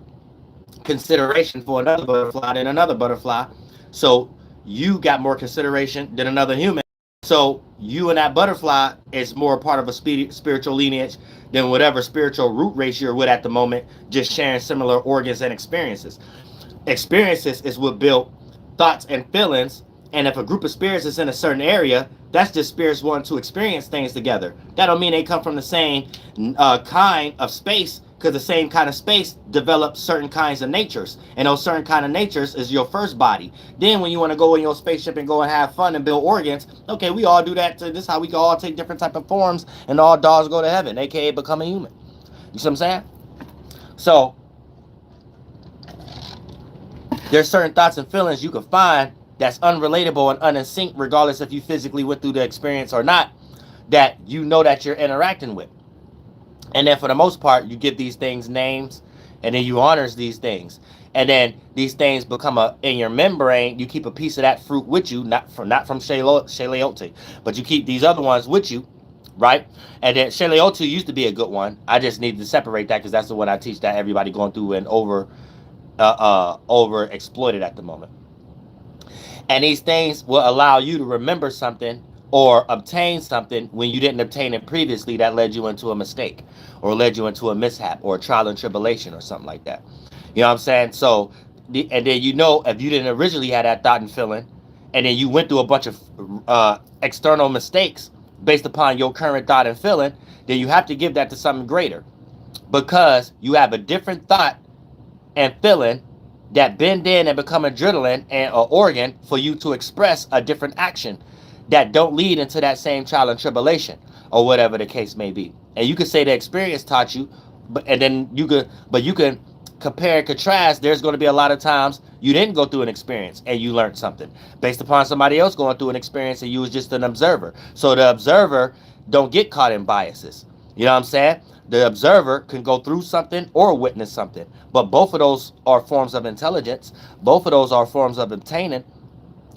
S2: consideration for another butterfly than another butterfly. So you got more consideration than another human. So you and that butterfly is more part of a spiritual lineage than whatever spiritual root race you're with at the moment, just sharing similar organs and experiences. Experiences is what built thoughts and feelings. And if a group of spirits is in a certain area, that's just spirits wanting to experience things together. That don't mean they come from the same kind of space, because the same kind of space develops certain kinds of natures. And those certain kind of natures is your first body. Then when you want to go in your spaceship and go and have fun and build organs, okay, we all do that. This is how we all take different type of forms and all dogs go to heaven, aka become a human. You see what I'm saying? So there's certain thoughts and feelings you can find that's unrelatable and uninsync, regardless if you physically went through the experience or not, that you know that you're interacting with. And then for the most part, you give these things names, and then you honors these things. And then these things become in your membrane. You keep a piece of that fruit with you, not from Shaleote, but you keep these other ones with you, right? And then Shaleote used to be a good one. I just needed to separate that because that's the one I teach that everybody going through and over exploited at the moment. And these things will allow you to remember something or obtain something when you didn't obtain it previously that led you into a mistake or led you into a mishap or a trial and tribulation or something like that. You know what I'm saying? So, and then you know, if you didn't originally have that thought and feeling, and then you went through a bunch of external mistakes based upon your current thought and feeling, then you have to give that to something greater, because you have a different thought and feeling that bend in and become adrenaline and an organ for you to express a different action that don't lead into that same trial and tribulation or whatever the case may be. And you could say the experience taught you, but you can compare and contrast. There's going to be a lot of times you didn't go through an experience and you learned something based upon somebody else going through an experience and you was just an observer. So the observer don't get caught in biases. You know what I'm saying? The observer can go through something or witness something, but both of those are forms of intelligence. Both of those are forms of obtaining.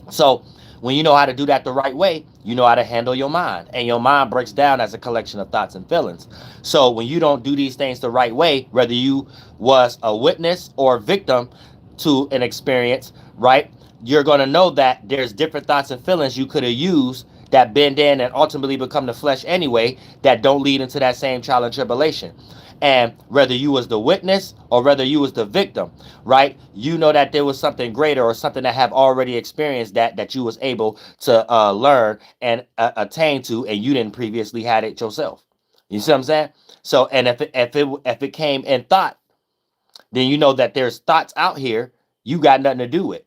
S3: So when you know how to do that the right way, you know how to handle your mind. And your mind breaks down as a collection of thoughts and feelings. So when you don't do these things the right way, whether you was a witness or a victim to an experience, right? You're going to know that there's different thoughts and feelings you could have used that bend in and ultimately become the flesh anyway, that don't lead into that same trial and tribulation. And whether you was the witness or whether you was the victim, right? You know that there was something greater or something that have already experienced that you was able to learn and attain to, and you didn't previously had it yourself. You see what I'm saying? So, and if it came in thought, then you know that there's thoughts out here you got nothing to do with.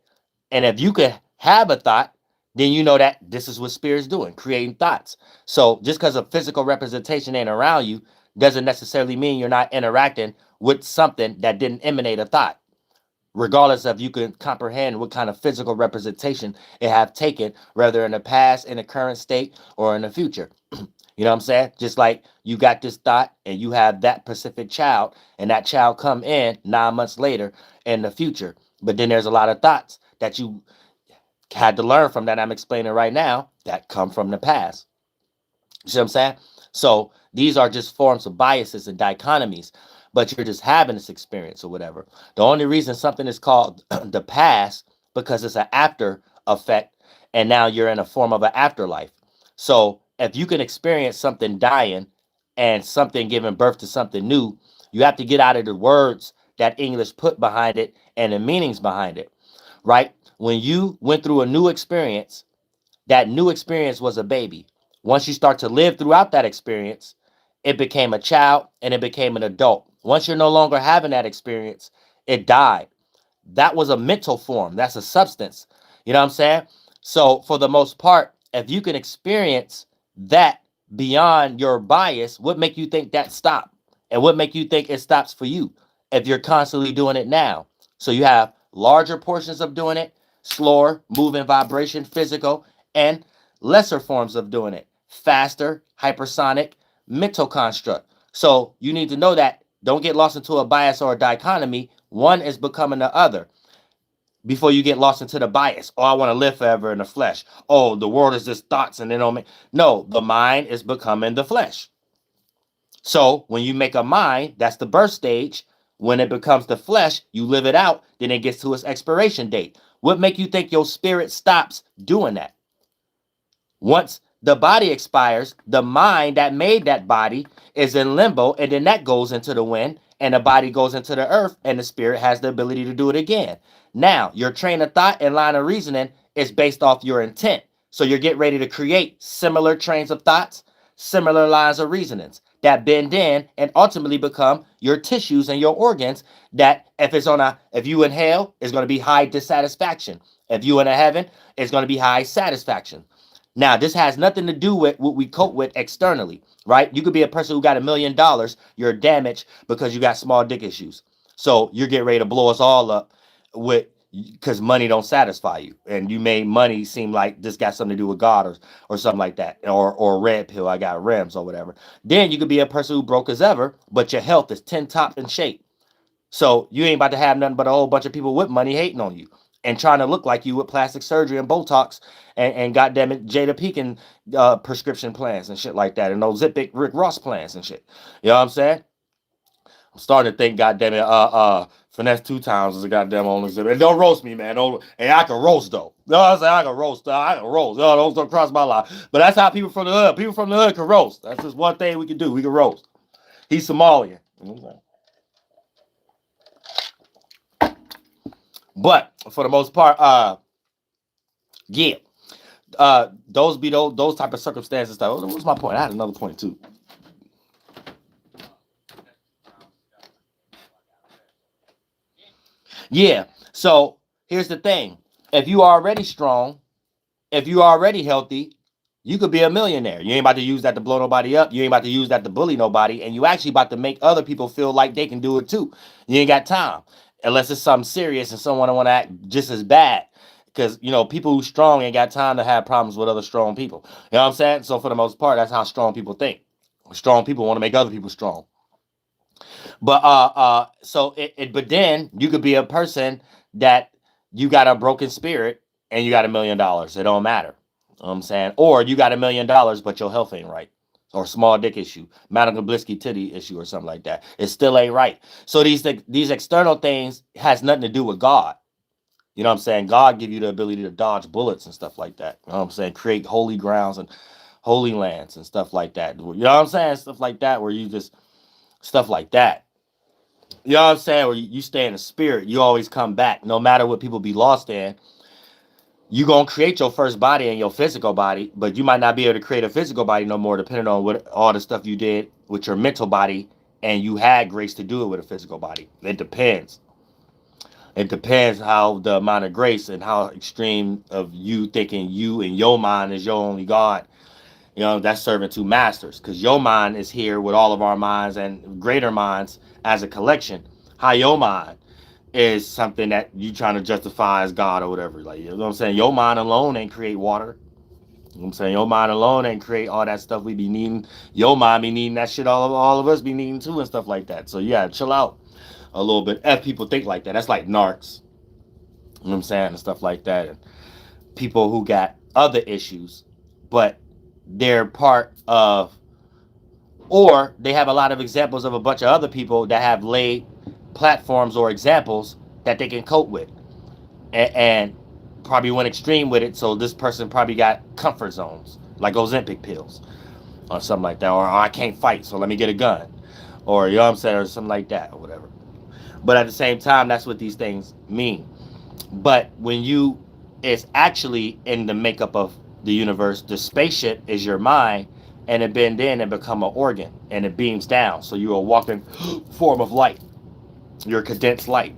S3: And if you could have a thought, then you know that this is what spirit's doing, creating thoughts. So just because a physical representation ain't around you doesn't necessarily mean you're not interacting with something that didn't emanate a thought, regardless of you can comprehend what kind of physical representation it have taken, whether in the past, in the current state, or in the future. You know what I'm saying? Just like you got this thought and you have that specific child, and that child come in 9 months later in the future. But then there's a lot of thoughts that you had to learn from that I'm explaining right now that come from the past. You see what I'm saying? So these are just forms of biases and dichotomies, but you're just having this experience or whatever. The only reason something is called the past because it's an after effect, and now you're in a form of an afterlife. So if you can experience something dying and something giving birth to something new, you have to get out of the words that English put behind it and the meanings behind it, right? When you went through a new experience, that new experience was a baby. Once you start to live throughout that experience, it became a child and it became an adult. Once you're no longer having that experience, it died. That was a mental form. That's a substance. You know what I'm saying? So for the most part, if you can experience that beyond your bias, what make you think that stop? And what make you think it stops for you if you're constantly doing it now? So you have larger portions of doing it, slower, moving vibration, physical, and lesser forms of doing it, faster, hypersonic, mental construct. So you need to know that. Don't get lost into a bias or a dichotomy. One is becoming the other before you get lost into the bias. Oh, I want to live forever in the flesh. Oh, the world is just thoughts and then don't make. No, the mind is becoming the flesh. So when you make a mind, that's the birth stage. When it becomes the flesh, you live it out, then it gets to its expiration date. What make you think your spirit stops doing that? Once the body expires, the mind that made that body is in limbo, and then that goes into the wind, and the body goes into the earth, and the spirit has the ability to do it again. Now, your train of thought and line of reasoning is based off your intent. So you're getting ready to create similar trains of thoughts, similar lines of reasonings that bend in and ultimately become your tissues and your organs. That if you inhale, it's going to be high dissatisfaction. If you in a heaven, it's going to be high satisfaction. Now, this has nothing to do with what we cope with externally, right? You could be a person who got $1 million, you're damaged because you got small dick issues. So you're getting ready to blow us all up with because money don't satisfy you, and you made money seem like this got something to do with God or something like that, or red pill, I got rims or whatever. Then you could be a person who broke as ever, but your health is 10 top in shape. So you ain't about to have nothing but a whole bunch of people with money hating on you and trying to look like you with plastic surgery and Botox and goddamn it, Jada Pinkett prescription plans and shit like that, and those Zipic Rick Ross plans and shit. You know what I'm saying? I'm starting to think, goddamn it, finesse 2 times is a goddamn only zip. And don't roast me, man. Don't, and I can roast though. No, I say I can roast. I can roast. No, don't cross my line. But that's how people from the hood. People from the hood can roast. That's just one thing we can do. We can roast. He's Somalian. But for the most part, yeah, those be those type of circumstances. What's my point? I had another point too. Yeah. So here's the thing: if you are already strong, if you are already healthy, you could be a millionaire. You ain't about to use that to blow nobody up. You ain't about to use that to bully nobody, and you actually about to make other people feel like they can do it too. You ain't got time unless it's something serious and someone want to act just as bad. Because people who strong ain't got time to have problems with other strong people. You know what I'm saying? So for the most part, that's how strong people think. Strong people want to make other people strong. But so but then you could be a person that you got a broken spirit and you got $1 million. It don't matter. You know what I'm saying? Or you got $1 million, but your health ain't right. Or small dick issue, Madame Blisky titty issue, or something like that. It still ain't right. So these external things has nothing to do with God. You know what I'm saying? God give you the ability to dodge bullets and stuff like that. You know what I'm saying? Create holy grounds and holy lands and stuff like that. You know what I'm saying? Stuff like that, where you just stuff like that. You know what I'm saying? Where you stay in the spirit, you always come back, no matter what people be lost in. You gonna create your first body and your physical body, but you might not be able to create a physical body no more, depending on what all the stuff you did with your mental body, and you had grace to do it with a physical body. It depends. It depends how the amount of grace and how extreme of you thinking you and your mind is your only God. You know, that's serving two masters, because your mind is here with all of our minds and greater minds as a collection. How your mind is something that you trying to justify as God or whatever. Like, you know what I'm saying? Your mind alone ain't create water. You know what I'm saying? Your mind alone ain't create all that stuff we be needing. Your mind be needing that shit all of us be needing too and stuff like that. So yeah, chill out a little bit. If people think like that, that's like narcs. You know what I'm saying? And stuff like that. And people who got other issues, but they're part of, or they have a lot of examples of a bunch of other people that have laid platforms or examples that they can cope with, and probably went extreme with it. So this person probably got comfort zones, like Ozempic pills or something like that, or I can't fight, so let me get a gun, or you know what I'm saying, or something like that, or whatever. But at the same time, that's what these things mean. But when you, it's actually in the makeup of the universe, the spaceship is your mind, and it bend in and become an organ, and it beams down. So you're a walking form of light. You're condensed light.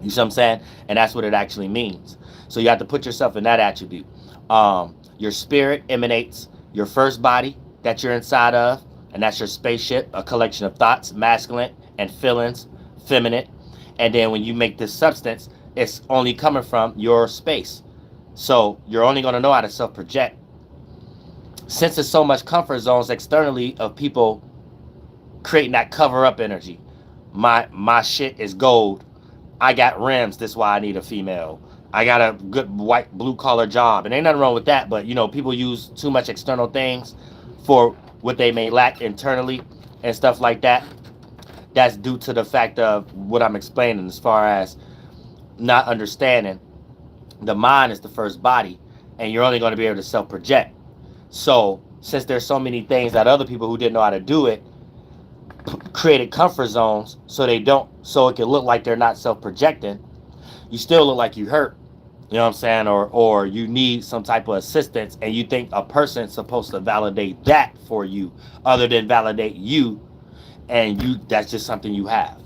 S3: You see what I'm saying? And that's what it actually means. So you have to put yourself in that attribute. Your spirit emanates your first body that you're inside of, and that's your spaceship, a collection of thoughts, masculine, and feelings, feminine. And then when you make this substance, it's only coming from your space. So you're only going to know how to self-project. Since there's so much comfort zones externally of people creating that cover-up energy. My shit is gold. I got rims. That's why I need a female. I got a good white blue-collar job. And ain't nothing wrong with that. But, you know, people use too much external things for what they may lack internally and stuff like that. That's due to the fact of what I'm explaining, as far as not understanding the mind is the first body, and you're only going to be able to self-project. So since there's so many things that other people who didn't know how to do it created comfort zones, so it can look like they're not self-projecting, you still look like you hurt. You know what I'm saying? Or you need some type of assistance, and you think a person's supposed to validate that for you other than validate you, and that's just something you have.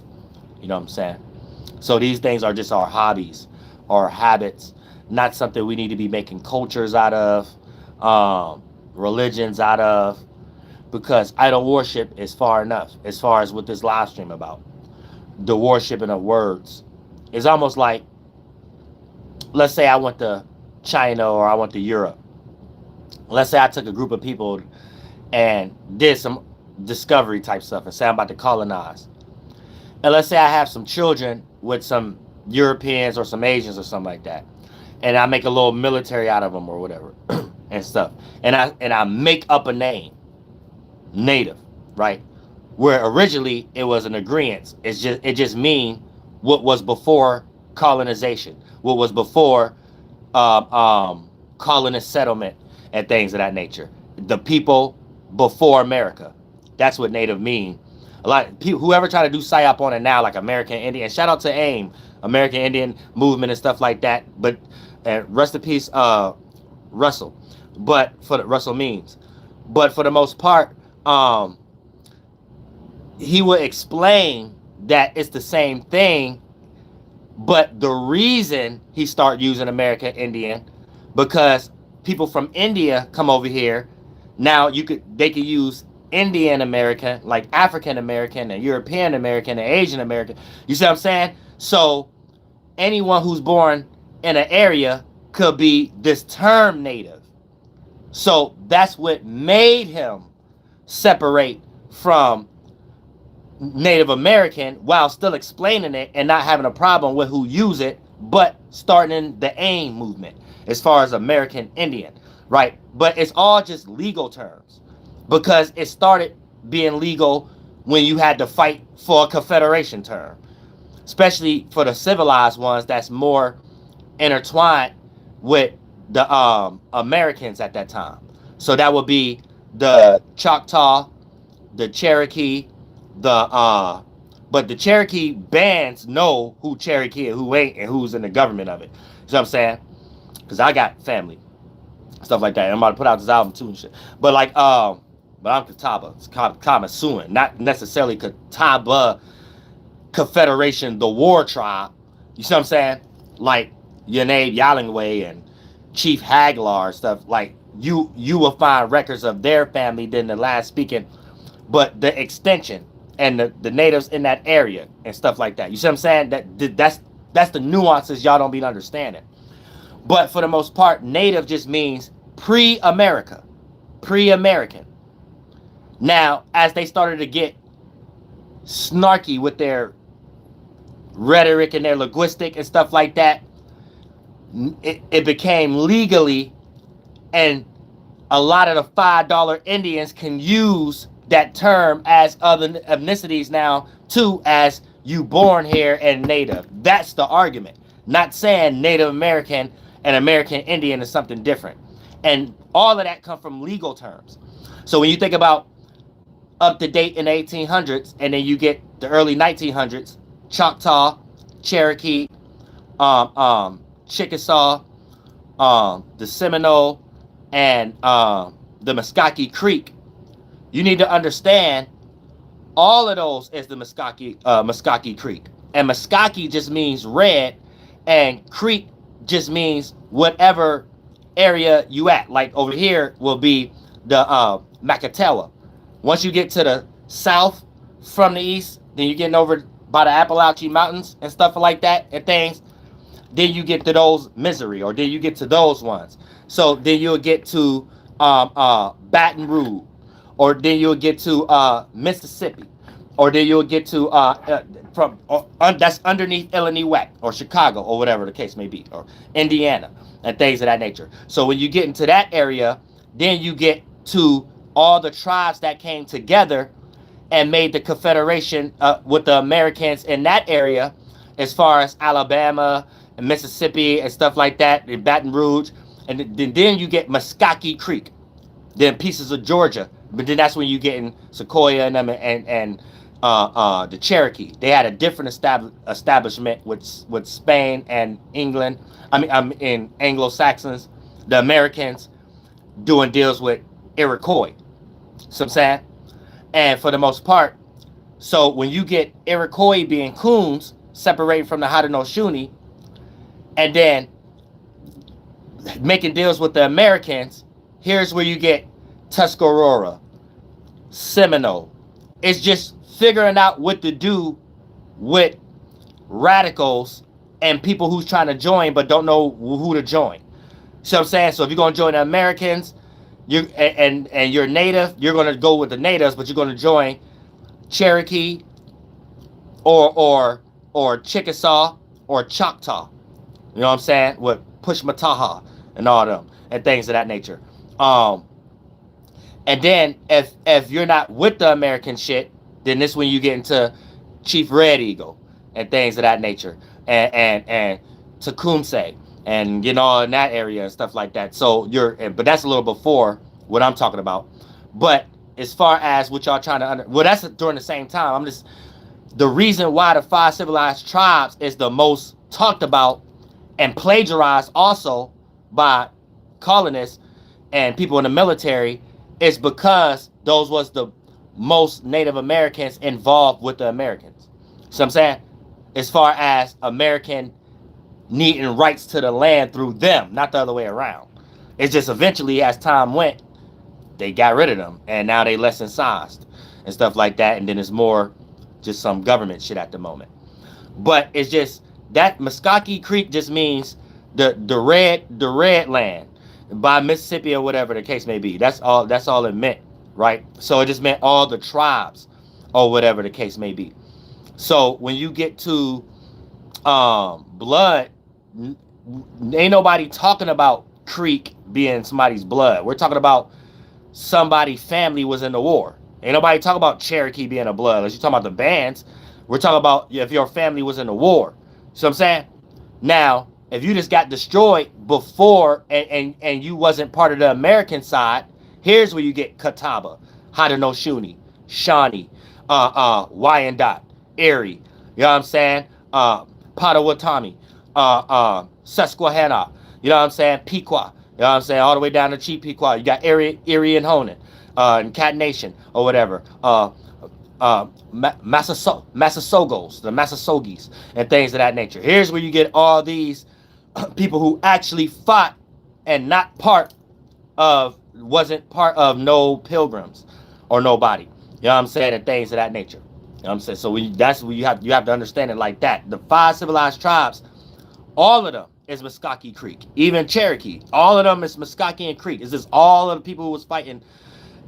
S3: You know what I'm saying? So these things are just our hobbies, our habits, not something we need to be making cultures out of, religions out of, because idol worship is far enough as far as what this live stream about. The worshiping of words. It's almost like, let's say I went to China or I went to Europe. Let's say I took a group of people and did some discovery type stuff and say I'm about to colonize. And let's say I have some children with some Europeans or some Asians or something like that, and I make a little military out of them or whatever and stuff, and I make up a name, native, right? Where originally it was an agreement. It just mean what was before colonization, what was before colonist settlement and things of that nature. The people before America. That's what native mean. A lot of people, whoever try to do psyop on it now, like American Indian, shout out to AIM, American Indian movement and stuff like that. But rest in peace, Russell. But for the Russell Means. But for the most part, he would explain that it's the same thing. But the reason he started using American Indian, because people from India come over here. Now they could use Indian American, like African American and European American and Asian American. You see what I'm saying? So anyone who's born in an area could be this term native. So that's what made him separate from Native American while still explaining it and not having a problem with who use it but starting the AIM movement as far as American Indian, right? But it's all just legal terms because it started being legal when you had to fight for a Confederation term, especially for the civilized ones that's more intertwined with the Americans at that time. So that would be the Choctaw, the Cherokee, but the Cherokee bands know who Cherokee and who ain't and who's in the government of it. You know what I'm saying? Because I got family, stuff like that. I'm about to put out this album too and shit. But like, but I'm Catawba. It's Kamasuan, not necessarily Catawba Confederation, the war tribe. You see what I'm saying? Like Yanabe Yalingway and Chief Haglar and stuff. Like you will find records of their family than the last speaking, but the extension and the natives in that area and stuff like that. You see what I'm saying? That's the nuances y'all don't be understanding. But for the most part, native just means pre-America, pre-American. Now, as they started to get snarky with their rhetoric and their linguistic and stuff like that, it became legally, and a lot of the $5 Indians can use that term as other ethnicities now too, as you born here and native. That's the argument. Not saying Native American and American Indian is something different. And all of that come from legal terms. So when you think about up to date in the 1800s, and then you get the early 1900s, Choctaw, Cherokee, Chickasaw, the Seminole, and the Muskogee Creek, you need to understand all of those is the Muskogee Creek. And Muskogee just means red, and creek just means whatever area you at. Like over here will be the Macatawa. Once you get to the south from the east, then you're getting over by the Appalachian Mountains and stuff like that and things. Then you get to those Missouri, or then you get to those ones. So then you'll get to Baton Rouge, or then you'll get to Mississippi, or then you'll get to that's underneath Illinois or Chicago or whatever the case may be, or Indiana and things of that nature. So when you get into that area, then you get to all the tribes that came together and made the Confederation with the Americans in that area, as far as Alabama and Mississippi and stuff like that, in Baton Rouge, and then you get Muskogee Creek, then pieces of Georgia, but then that's when you get in Sequoia and them and the Cherokee. They had a different establishment with Spain and England. In Anglo-Saxons, the Americans doing deals with Iroquois. So I'm saying, and for the most part, so when you get Iroquois being coons separated from the Haudenosaunee, and then making deals with the Americans, here's where you get Tuscarora, Seminole. It's just figuring out what to do with radicals and people who's trying to join but don't know who to join. See what I'm saying? So if you're going to join the Americans, and you're native, you're going to go with the natives, but you're going to join Cherokee or Chickasaw or Choctaw. You know what I'm saying? With Pushmataha and all them and things of that nature. And then if you're not with the American shit, then this when you get into Chief Red Eagle and things of that nature, and Tecumseh and all in that area and stuff like that. So but that's a little before what I'm talking about. But as far as what y'all trying to that's during the same time. The reason why the 5 civilized tribes is the most talked about and plagiarized also by colonists and people in the military is because those was the most Native Americans involved with the Americans. So I'm saying, as far as American needing rights to the land through them, not the other way around. It's just eventually as time went, they got rid of them, and now they less incised and stuff like that, and then it's more just some government shit at the moment. But it's just that Muskogee Creek just means the red land by Mississippi or whatever the case may be. That's all it meant, right? So it just meant all the tribes or whatever the case may be. So when you get to blood ain't nobody talking about Creek being somebody's blood. We're talking about somebody's family was in the war. Ain't nobody talking about Cherokee being a blood. Unless you're talking about the bands. We're talking about if your family was in the war. See what I'm saying? Now, if you just got destroyed before and you wasn't part of the American side, here's where you get Catawba, Haudenosaunee, Shawnee, Wyandotte, Erie, you know what I'm saying? Potawatomi, Susquehanna, you know what I'm saying? Pequot, you know what I'm saying? All the way down to Chief Pequot. You got Erie and Honan, and Cat Nation or whatever. Massasogos, the Massasogis, and things of that nature. Here's where you get all these people who actually fought and wasn't part of no pilgrims or nobody. You know what I'm saying? And things of that nature. You know what I'm saying? So that's what you have to understand it like that. The 5 civilized tribes, all of them is Muskogee Creek. Even Cherokee, all of them is Muskogee and Creek. It's just all of the people who was fighting.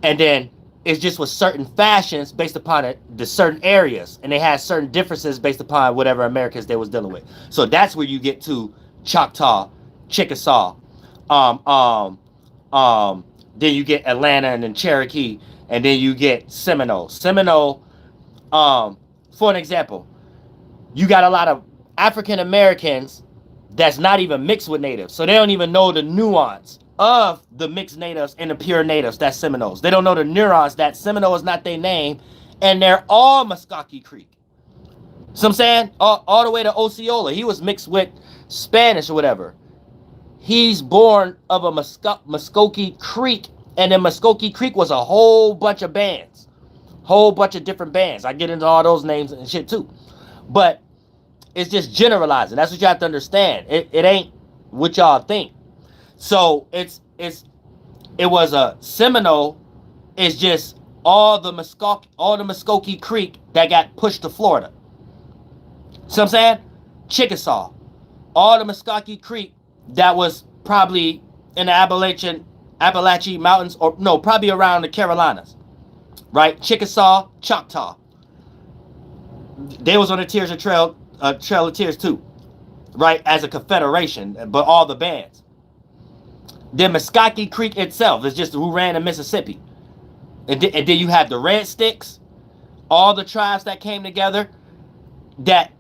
S3: And then it's just with certain fashions based upon the certain areas. And they had certain differences based upon whatever Americans they was dealing with. So that's where you get to Choctaw, Chickasaw, then you get Atlanta and then Cherokee, and then you get Seminole. Seminole, for an example, you got a lot of African Americans that's not even mixed with natives. So they don't even know the nuance of the mixed natives and the pure natives, that's Seminoles. They don't know the nuance that Seminole is not their name, and they're all Muskogee Creek. So I'm saying, all the way to Osceola, he was mixed with Spanish or whatever. He's born of a Muskogee Creek, and then Muskogee Creek was a whole bunch of bands, whole bunch of different bands. I get into all those names and shit too, but it's just generalizing. That's what you have to understand. It ain't what y'all think. So it was a Seminole. It's just all the Muskogee Creek that got pushed to Florida. See what I'm saying? Chickasaw, all the Muskogee Creek that was probably in the Appalachian Mountains, or no, probably around the Carolinas, right? Chickasaw, Choctaw. They was on the Trail of Tears too, right? As a confederation, but all the bands. Then Muskogee Creek itself is just who ran in Mississippi. And then you have the Red Sticks, all the tribes that came together that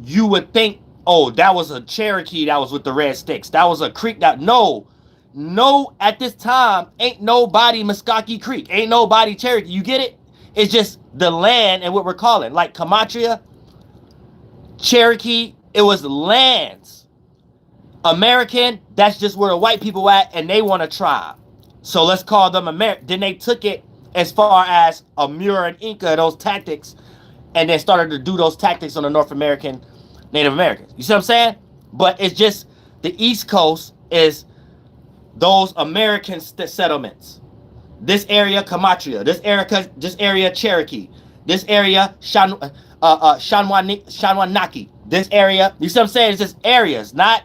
S3: you would think, oh, that was a Cherokee that was with the Red Sticks. That was a Creek that, no, at this time, ain't nobody Muskogee Creek. Ain't nobody Cherokee. You get it? It's just the land and what we're calling. Like Comatria, Cherokee, it was lands. American, that's just where the white people at, and they want a tribe. So let's call them American. Then they took it as far as Amur and Inca, those tactics, and then started to do those tactics on the North American, Native Americans. You see what I'm saying? But it's just the East Coast is those American settlements. This area, Comatria. This area, Cherokee. This area, Shanwanaki. This area, you see what I'm saying? It's just areas, not.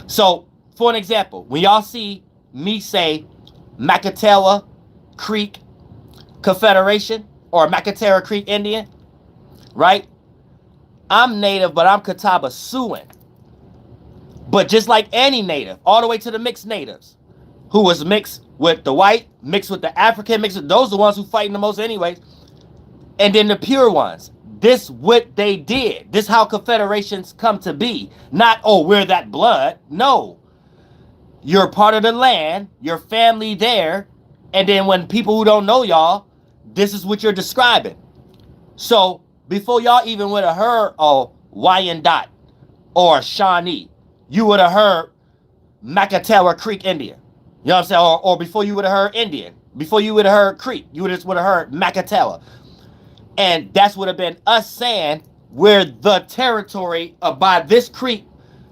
S3: So, for an example, when y'all see me say Macatawa Creek Confederation or Macatawa Creek Indian, right? I'm native, but I'm Catawba Siouan. But just like any native, all the way to the mixed natives, who was mixed with the white, mixed with the African, those are the ones who fighting the most anyways. And then the pure ones. This what they did. This how confederations come to be. Not, oh, we're that blood. No. You're part of the land, your family there, and then when people who don't know y'all, this is what you're describing. So before y'all even would have heard of Wyandotte or Shawnee, you would have heard Macatawa Creek Indian. You know what I'm saying? Or before you would have heard Indian. Before you would have heard Creek, you would have heard Macatawa. And that's would have been us saying we're the territory by this creek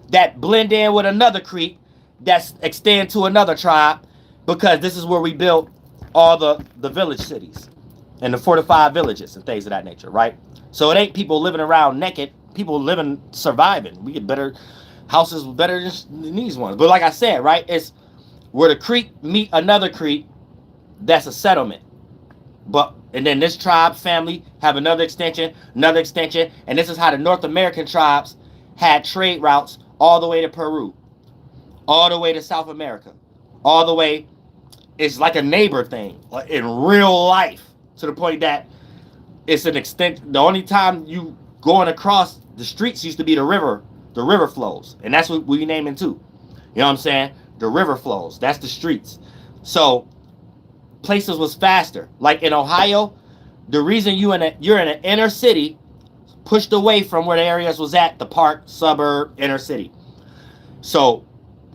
S3: that blend in with another creek that's extend to another tribe, because this is where we built all the village cities and the fortified villages and things of that nature, right? So it ain't people living around naked, people living, surviving. We get better houses better than these ones. But like I said, right, it's where the creek meet another creek, that's a settlement. And then this tribe family have another extension, and this is how the North American tribes had trade routes all the way to Peru, all the way to South America, all the way. It's like a neighbor thing in real life, to the point that it's an extent. The only time you going across the streets used to be the river flows, and that's what we naming too. You know what I'm saying? The river flows. That's the streets. So places was faster. Like in Ohio, the reason you're in an inner city, pushed away from where the areas was at, the park, suburb, inner city. So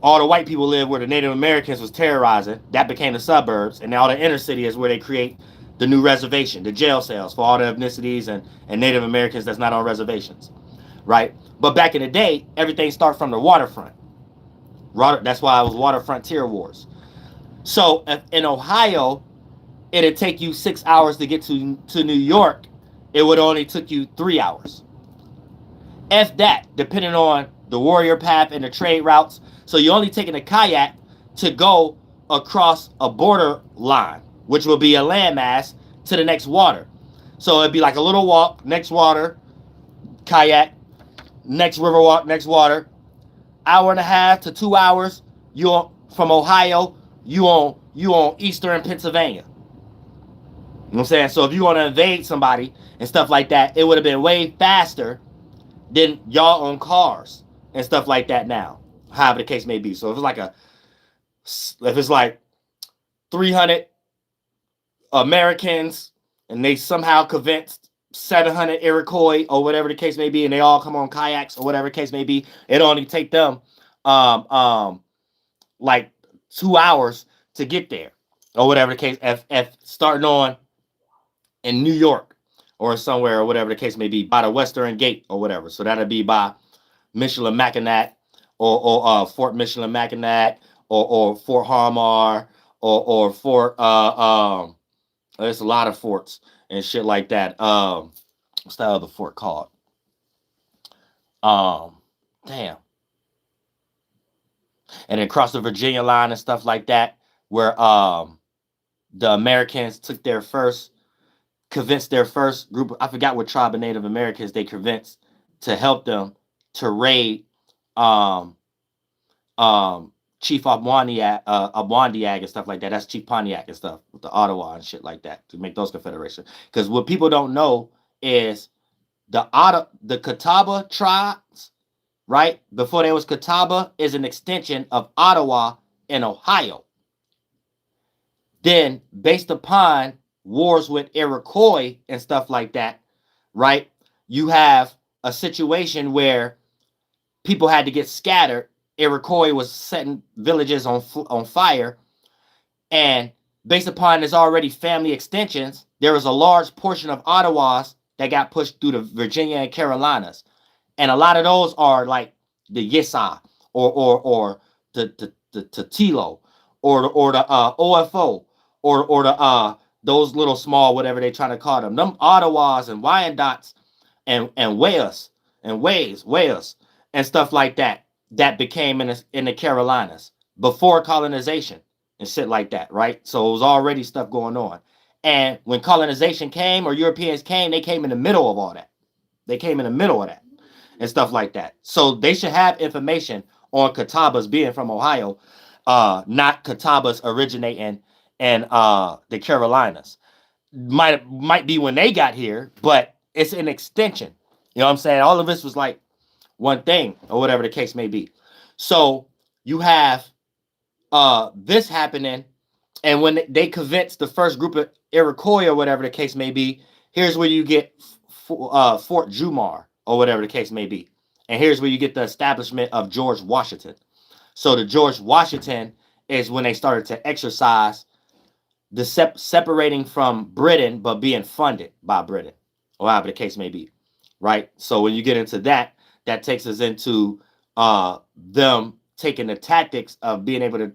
S3: all the white people live where the Native Americans was terrorizing. That became the suburbs, and now the inner city is where they create the new reservation, the jail cells for all the ethnicities and Native Americans that's not on reservations, right? But back in the day, everything started from the waterfront. That's why it was water frontier wars. So in Ohio, it'd take you 6 hours to get to New York. It would only took you 3 hours. F that, depending on the warrior path and the trade routes. So you're only taking a kayak to go across a border line, which will be a landmass, to the next water. So it'd be like a little walk, next water, kayak, next river walk, next water. Hour and a half to 2 hours, you're from Ohio, you on eastern Pennsylvania. You know what I'm saying? So if you want to invade somebody and stuff like that, it would have been way faster than y'all on cars and stuff like that now, however the case may be. So if it's like 300 Americans and they somehow convinced 700 Iroquois or whatever the case may be, and they all come on kayaks or whatever the case may be, it only take them like 2 hours to get there or whatever the case. If starting on in New York or somewhere or whatever the case may be, by the Western Gate or whatever. So that'd be by Michilimackinac or Fort Michilimackinac or Fort Harmar or Fort there's a lot of forts and shit like that. What's that other fort called? Damn. And then across the Virginia line and stuff like that, where the Americans convinced their first group. I forgot what tribe of Native Americans they convinced to help them to raid Chief Abwandiag and stuff like that. That's Chief Pontiac and stuff with the Ottawa and shit like that to make those confederations. Because what people don't know is the Catawba tribes, right? Before there was Catawba, is an extension of Ottawa in Ohio. Then, based upon wars with Iroquois and stuff like that, right? You have a situation where people had to get scattered. Iroquois was setting villages on fire, and based upon this already family extensions, there was a large portion of Ottawas that got pushed through the Virginia and Carolinas, and a lot of those are like the Yisa or the Tilo or the OFO or the those little small whatever they trying to call them Ottawas and Wyandots and Wales and stuff like that. That became in the Carolinas before colonization and shit like that, right? So it was already stuff going on. And when colonization came or Europeans came, they came in the middle of all that. They came in the middle of that and stuff like that. So they should have information on Catawbas being from Ohio, not Catawbas originating in the Carolinas. Might be when they got here, but it's an extension. You know what I'm saying? All of this was like one thing or whatever the case may be. So you have this happening, and when they convinced the first group of Iroquois or whatever the case may be, here's where you get Fort Jumar or whatever the case may be, and here's where you get the establishment of George Washington. So the George Washington is when they started to exercise the separating from Britain but being funded by Britain or however the case may be, right? So when you get into that, that takes us into them taking the tactics of being able to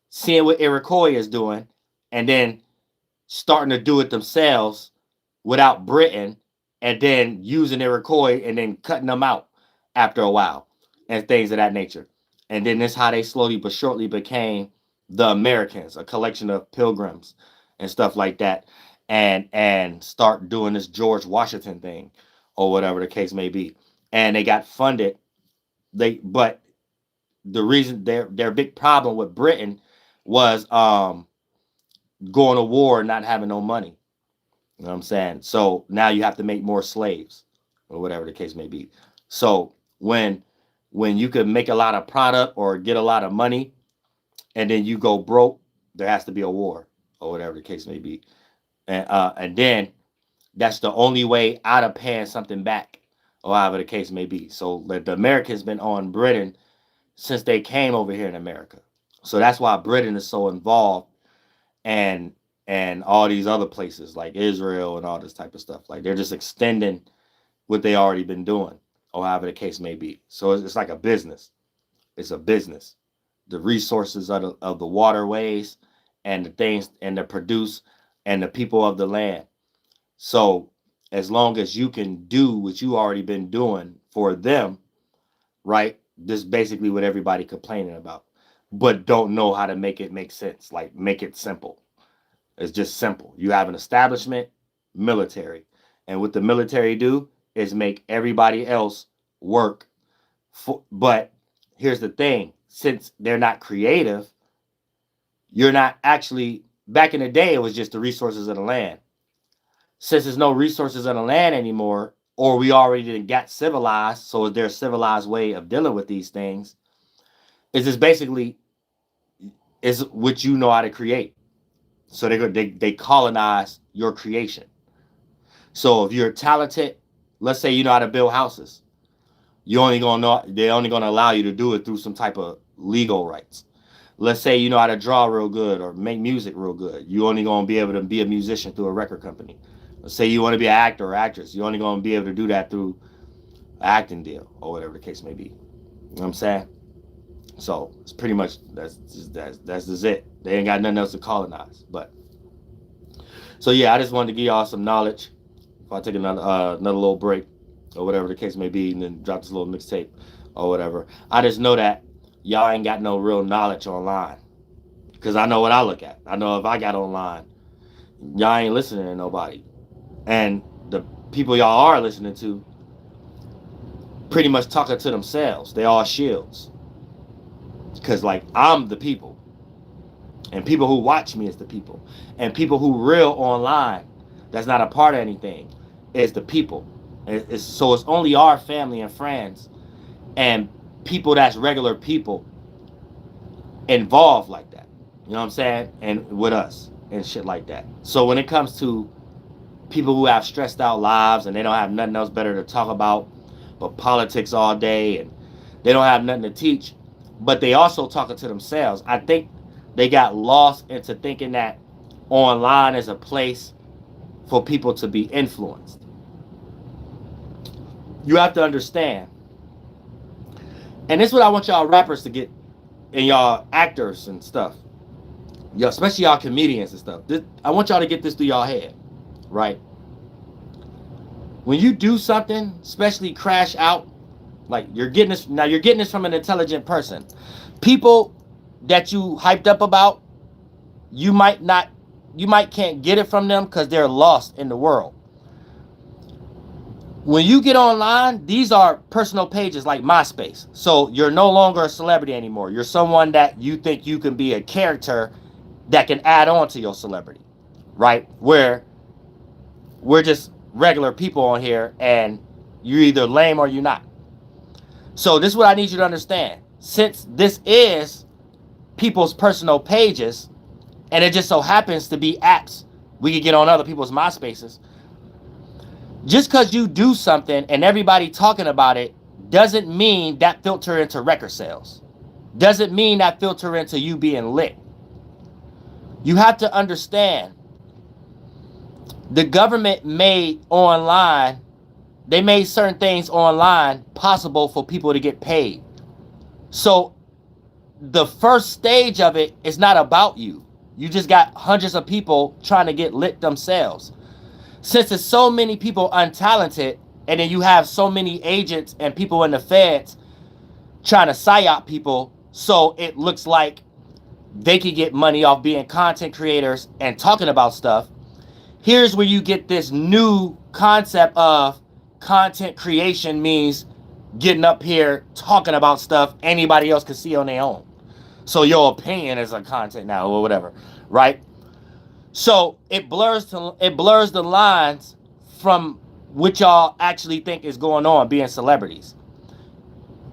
S3: seeing what Iroquois is doing and then starting to do it themselves without Britain, and then using Iroquois and then cutting them out after a while and things of that nature. And then this is how they slowly but shortly became the Americans, a collection of pilgrims and stuff like that, and start doing this George Washington thing or whatever the case may be. And they got funded But the reason their big problem with Britain was going to war and not having no money. You know what I'm saying? So now you have to make more slaves, or whatever the case may be. So when you could make a lot of product or get a lot of money, and then you go broke, there has to be a war, or whatever the case may be. And then that's the only way out of paying something back, or however the case may be. So the Americans been on Britain since they came over here in America. So that's why Britain is so involved, and all these other places like Israel and all this type of stuff. Like they're just extending what they already been doing, or however the case may be. So it's like a business. It's a business. The resources of the waterways and the things and the produce and the people of the land. So as long as you can do what you already been doing for them, right? This is basically what everybody complaining about, but don't know how to make it make sense. Like make it simple. It's just simple. You have an establishment, military, and what the military do is make everybody else work. But here's the thing. Since they're not creative, you're not actually, back in the day, it was just the resources of the land. Since there's no resources of the land anymore, or we already got civilized, so is there a civilized way of dealing with these things? Is this basically is what you know how to create. So they colonize your creation. So if you're talented, let's say you know how to build houses, they're only gonna allow you to do it through some type of legal rights. Let's say you know how to draw real good or make music real good. You're only gonna be able to be a musician through a record company. Let's say you want to be an actor or actress. You're only gonna be able to do that through an acting deal or whatever the case may be. You know what I'm saying? So it's pretty much that's just it. They ain't got nothing else to colonize. But so yeah, I just wanted to give y'all some knowledge. If I take another little break or whatever the case may be, and then drop this little mixtape or whatever, I just know that y'all ain't got no real knowledge online, because I know what I look at. I know if I got online, y'all ain't listening to nobody, and the people y'all are listening to pretty much talking to themselves. They all shields. Because like I'm the people, and people who watch me is the people, and people who real online that's not a part of anything is the people. So it's only our family and friends and people that's regular people involved like that. You know what I'm saying? And with us and shit like that. So when it comes to people who have stressed out lives and they don't have nothing else better to talk about but politics all day, and they don't have nothing to teach, but they also talking to themselves. I think they got lost into thinking that online is a place for people to be influenced. You have to understand, and this is what I want y'all rappers to get, and y'all actors and stuff, especially y'all comedians and stuff. I want y'all to get this through y'all head, right? When you do something, especially crash out, like you're getting this from an intelligent person. People that you hyped up about, you might can't get it from them because they're lost in the world. When you get online, these are personal pages like MySpace. So you're no longer a celebrity anymore. You're someone that you think you can be a character that can add on to your celebrity, right? Where we're just regular people on here, and you're either lame or you're not. So this is what I need you to understand. Since this is people's personal pages, and it just so happens to be apps we can get on other people's MySpaces, just because you do something and everybody talking about it doesn't mean that filter into record sales. Doesn't mean that filter into you being lit. You have to understand, the government made certain things online possible for people to get paid. So the first stage of it is not about you. You just got hundreds of people trying to get lit themselves. Since there's so many people untalented, and then you have so many agents and people in the feds trying to psyop people, so it looks like they can get money off being content creators and talking about stuff. Here's where you get this new concept of content creation means getting up here talking about stuff anybody else can see on their own. So your opinion is a content now or whatever, right? So it blurs the lines from what y'all actually think is going on being celebrities.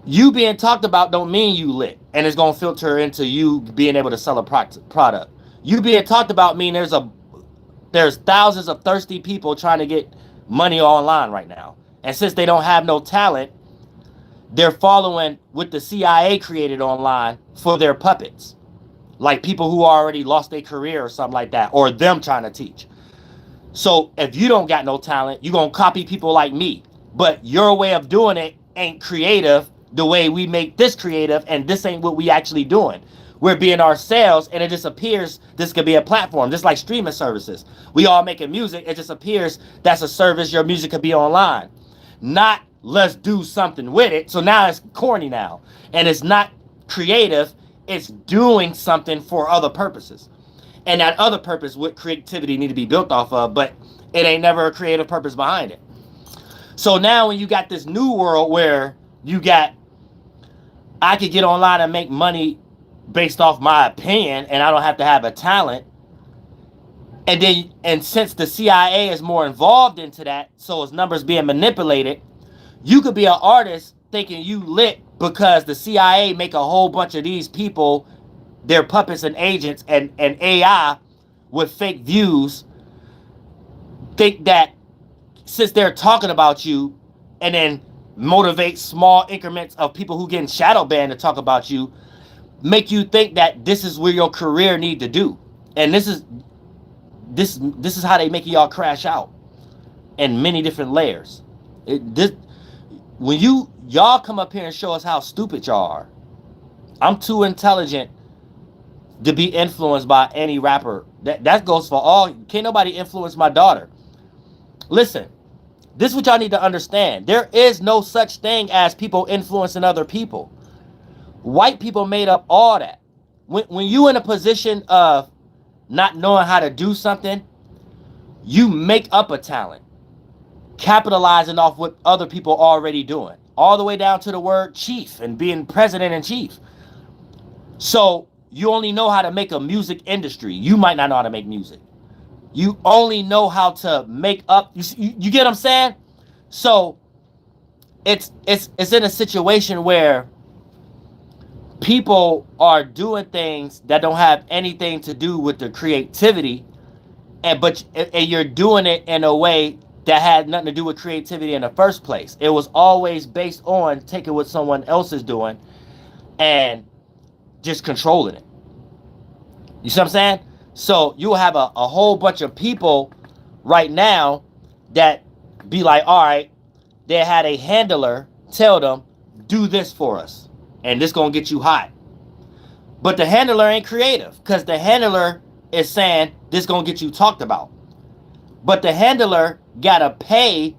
S3: You being talked about don't mean you lit, and it's gonna filter into you being able to sell a product. You being talked about mean there's thousands of thirsty people trying to get money online right now, and since they don't have no talent, they're following what the CIA created online for their puppets, like people who already lost their career or something like that, or them trying to teach. So if you don't got no talent, you're gonna copy people like me, but your way of doing it ain't creative the way we make this creative, and this ain't what we actually doing. We're being ourselves, and it just appears this could be a platform, just like streaming services. We all making music, it just appears that's a service your music could be online. Not let's do something with it. So now it's corny now, and it's not creative, it's doing something for other purposes. And that other purpose with creativity need to be built off of, but it ain't never a creative purpose behind it. So now when you got this new world where you got, I could get online and make money based off my opinion, and I don't have to have a talent. And since the CIA is more involved into that, so its numbers being manipulated, you could be an artist thinking you lit because the CIA make a whole bunch of these people, their puppets and agents and AI with fake views, think that since they're talking about you, and then motivate small increments of people who getting shadow banned to talk about you, make you think that this is where your career need to do. And this is how they make y'all crash out in many different layers. When y'all come up here and show us how stupid y'all are, I'm too intelligent to be influenced by any rapper. That goes for all. Can't nobody influence my daughter. Listen, this is what y'all need to understand. There is no such thing as people influencing other people. White people made up all that. When you in a position of not knowing how to do something, you make up a talent, capitalizing off what other people already doing, all the way down to the word chief and being president in chief. So you only know how to make a music industry. You might not know how to make music. You only know how to make up. You get what I'm saying? So it's in a situation where people are doing things that don't have anything to do with the creativity, and you're doing it in a way that had nothing to do with creativity in the first place. It was always based on taking what someone else is doing and just controlling it. You see what I'm saying? So you'll have a whole bunch of people right now that be like, all right, they had a handler tell them, do this for us, and this gonna get you hot. But the handler ain't creative, because the handler is saying this gonna get you talked about. But the handler gotta pay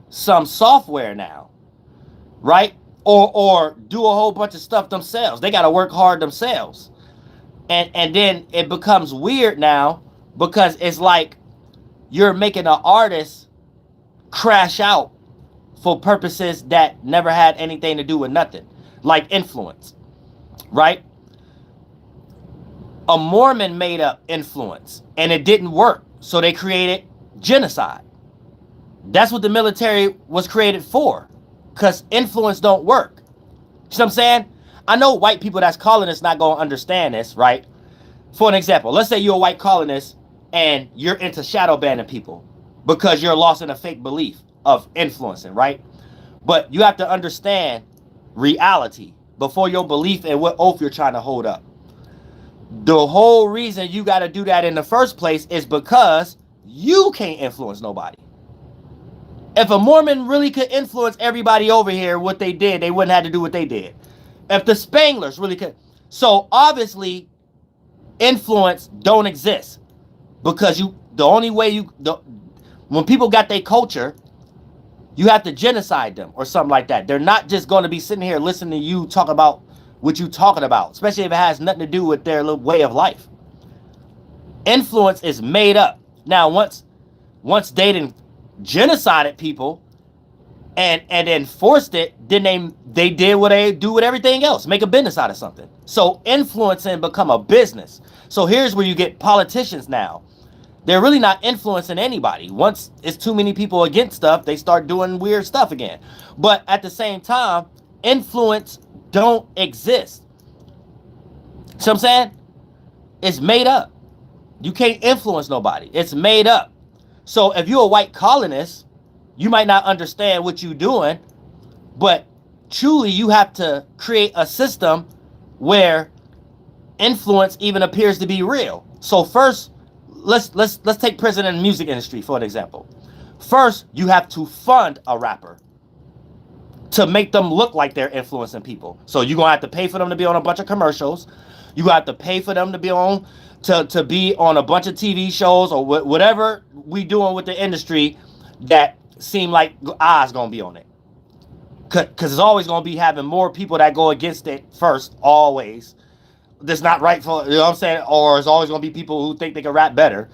S3: some software now, right? Or do a whole bunch of stuff themselves. They gotta work hard themselves. And then it becomes weird now, because it's like you're making an artist crash out for purposes that never had anything to do with nothing, like influence, right? A Mormon made up influence, and it didn't work, so they created genocide. That's what the military was created for, because influence don't work. You know what I'm saying? I know white people that's colonists not going to understand this, right? For an example, let's say you're a white colonist and you're into shadow banning people because you're lost in a fake belief of influencing, right? But you have to understand reality before your belief and what oath you're trying to hold up. The whole reason you got to do that in the first place is because you can't influence nobody. If a Mormon really could influence everybody over here, what they did, they wouldn't have to do what they did. If the Spanglers really could. So obviously, influence don't exist, because when people got their culture, you have to genocide them or something like that. They're not just going to be sitting here listening to you talk about what you talking about, especially if it has nothing to do with their little way of life. Influence is made up. Now, once they didn't genocided people, and then forced it, then they did what they do with everything else, make a business out of something. So influencing become a business. So here's where you get politicians now. They're really not influencing anybody. Once it's too many people against stuff, they start doing weird stuff again. But at the same time, influence don't exist. See what I'm saying? It's made up. You can't influence nobody. It's made up. So if you're a white colonist, you might not understand what you're doing, but truly you have to create a system where influence even appears to be real. So first, let's take prison and music industry for an example. First, you have to fund a rapper to make them look like they're influencing people. So you're gonna have to pay for them to be on a bunch of commercials. You have to pay for them to be on to be on a bunch of TV shows or whatever we doing with the industry that seem like eyes gonna be on it. Cause it's always gonna be having more people that go against it first, always. That's not right for, you know what I'm saying? Or it's always gonna be people who think they can rap better.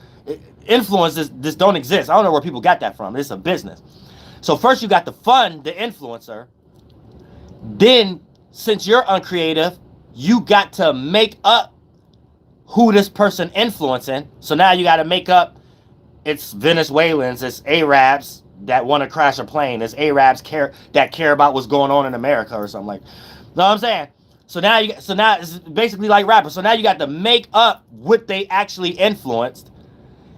S3: Influence this don't exist. I don't know where people got that from. It's a business. So first you got to fund the influencer. Then, since you're uncreative, you got to make up who this person influencing. So now you got to make up, it's Venezuelans, it's Arabs that want to crash a plane, it's Arabs that care about what's going on in America or something like. You know what I'm saying? So now it's basically like rappers. So now you got to make up what they actually influenced,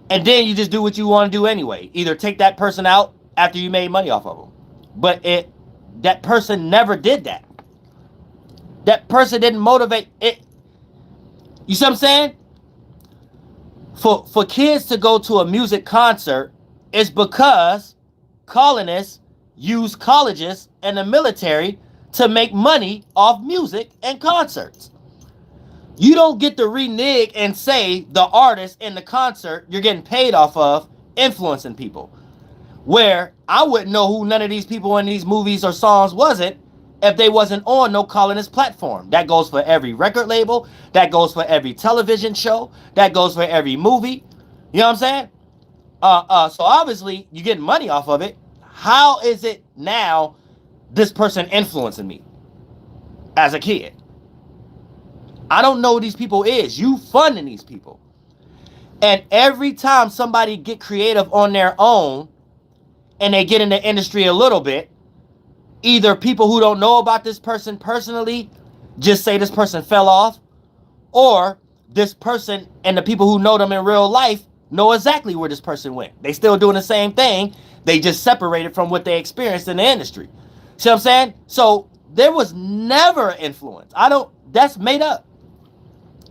S3: and then you just do what you want to do anyway. Either take that person out after you made money off of them. But that person never did that. That person didn't motivate it. You see what I'm saying? For kids to go to a music concert, it's because colonists use colleges and the military to make money off music and concerts. You don't get to renege and say the artist in the concert you're getting paid off of influencing people. Where I wouldn't know who none of these people in these movies or songs wasn't if they wasn't on no colonist platform. That goes for every record label. That goes for every television show. That goes for every movie. You know what I'm saying? So obviously you're getting money off of it. How is it now this person influencing me as a kid? I don't know who these people is. You funding these people. And every time somebody get creative on their own and they get in the industry a little bit, either people who don't know about this person personally just say this person fell off, or this person and the people who know them in real life know exactly where this person went. They still doing the same thing. They just separated from what they experienced in the industry. See what I'm saying? So there was never influence. That's made up.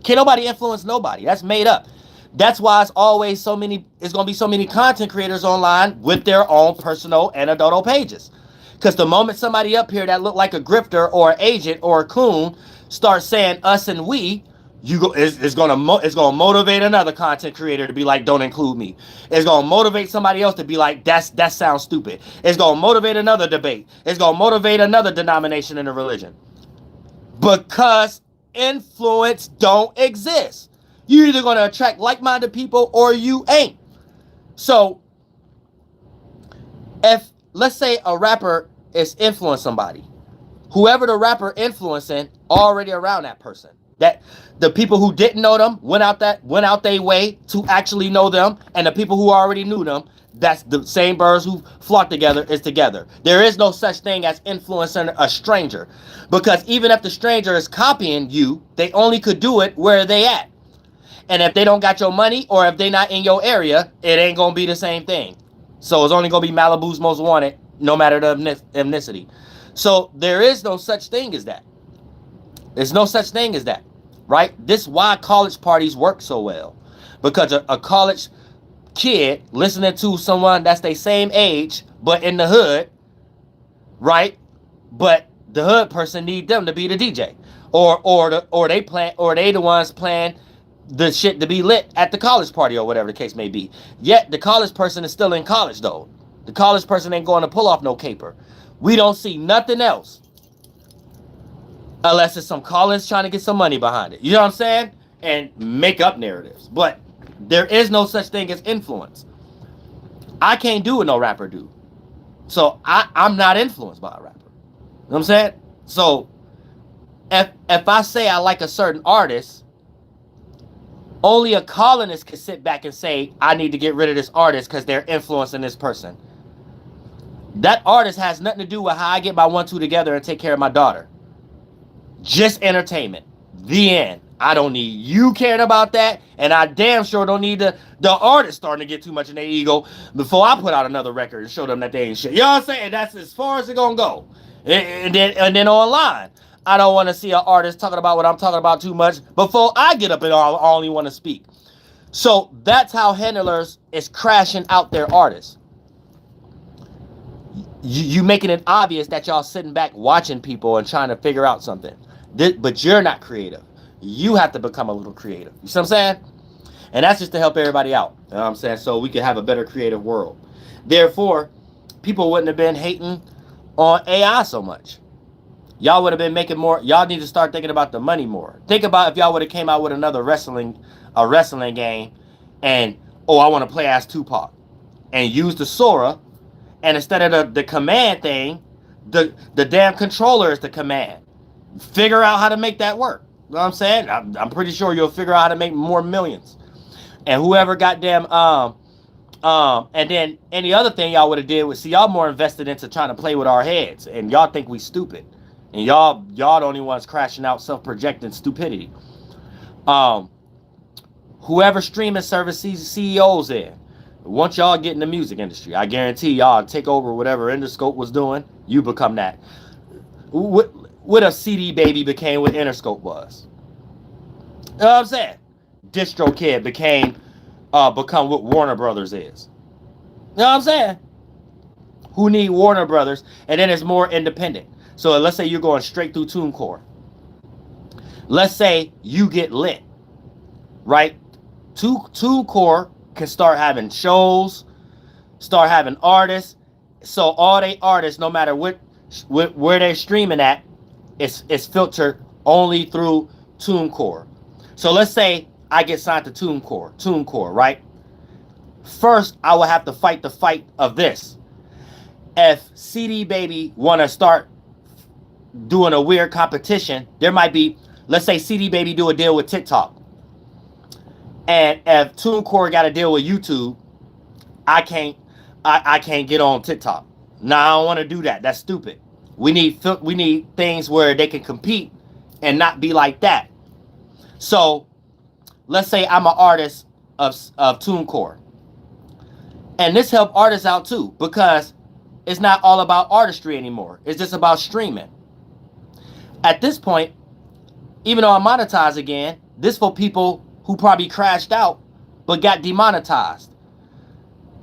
S3: Can't nobody influence nobody. That's made up. That's why it's always it's going to be so many content creators online with their own personal anecdotal pages. Because the moment somebody up here that look like a grifter or an agent or a coon starts saying us and we, it's gonna motivate another content creator to be like, don't include me. It's gonna motivate somebody else to be like, that sounds stupid. It's gonna motivate another debate. It's gonna motivate another denomination in a religion. Because influence don't exist. You're either gonna attract like-minded people or you ain't. So if, let's say, a rapper is influencing somebody, whoever the rapper influencing already around that person, that the people who didn't know them went out their way to actually know them, and the people who already knew them, that's the same birds who flock together is together. There is no such thing as influencing a stranger, because even if the stranger is copying you, they only could do it where they at. And if they don't got your money, or if they not in your area, it ain't gonna be the same thing. So it's only gonna be Malibu's Most Wanted, no matter the ethnicity. So there is no such thing as that. There's no such thing as that, right? This is why college parties work so well, because a college kid listening to someone that's their same age but in the hood, right? But the hood person need them to be the DJ, or they the ones playing the shit to be lit at the college party or whatever the case may be. Yet the college person is still in college though. The college person ain't going to pull off no caper. We don't see nothing else unless it's some college trying to get some money behind it. You know what I'm saying? And make up narratives. But there is no such thing as influence. I can't do what no rapper do. So I'm not influenced by a rapper. You know what I'm saying? So if I say I like a certain artist, only a colonist can sit back and say, I need to get rid of this artist because they're influencing this person. That artist has nothing to do with how I get my 1-2 together and take care of my daughter. Just entertainment. The end. I don't need you caring about that, and I damn sure don't need the artist starting to get too much in their ego before I put out another record and show them that they ain't shit. You know what I'm saying? That's as far as it's gonna go. And then online, I don't want to see an artist talking about what I'm talking about too much before I get up and I only want to speak. So that's how handlers is crashing out their artists. You making it obvious that y'all sitting back watching people and trying to figure out something. But you're not creative. You have to become a little creative. You see what I'm saying? And that's just to help everybody out. You know what I'm saying? So we can have a better creative world. Therefore, people wouldn't have been hating on AI so much. Y'all would have been making more. Y'all need to start thinking about the money more. Think about if y'all would have came out with another wrestling game and, I want to play as Tupac and use the Sora, and instead of the command thing, the damn controller is the command. Figure out how to make that work. You know what I'm saying? I'm pretty sure you'll figure out how to make more millions. And whoever goddamn and then any other thing y'all would have did was, see, y'all more invested into trying to play with our heads, and y'all think we stupid, and y'all the only ones crashing out, self-projecting stupidity. Whoever streaming service CEOs in, once y'all get in the music industry, I guarantee y'all take over whatever Interscope was doing. You become that. What a CD Baby became what Interscope was. You know what I'm saying? DistroKid become what Warner Brothers is. You know what I'm saying? Who need Warner Brothers? And then it's more independent. So let's say you're going straight through TuneCore. Let's say you get lit, right? TuneCore can start having shows, start having artists. So all they artists, no matter where they're streaming at, it's filtered only through TuneCore. So let's say I get signed to TuneCore, right? First, I will have to fight the fight of this. If CD Baby want to start doing a weird competition, there might be, let's say CD Baby do a deal with TikTok. And if TuneCore got a deal with YouTube, I can't get on TikTok. No, I don't want to do that. That's stupid. We need things where they can compete and not be like that. So let's say I'm an artist of TuneCore. And this help artists out too, because it's not all about artistry anymore. It's just about streaming. At this point, even though I monetize again, this for people who probably crashed out but got demonetized.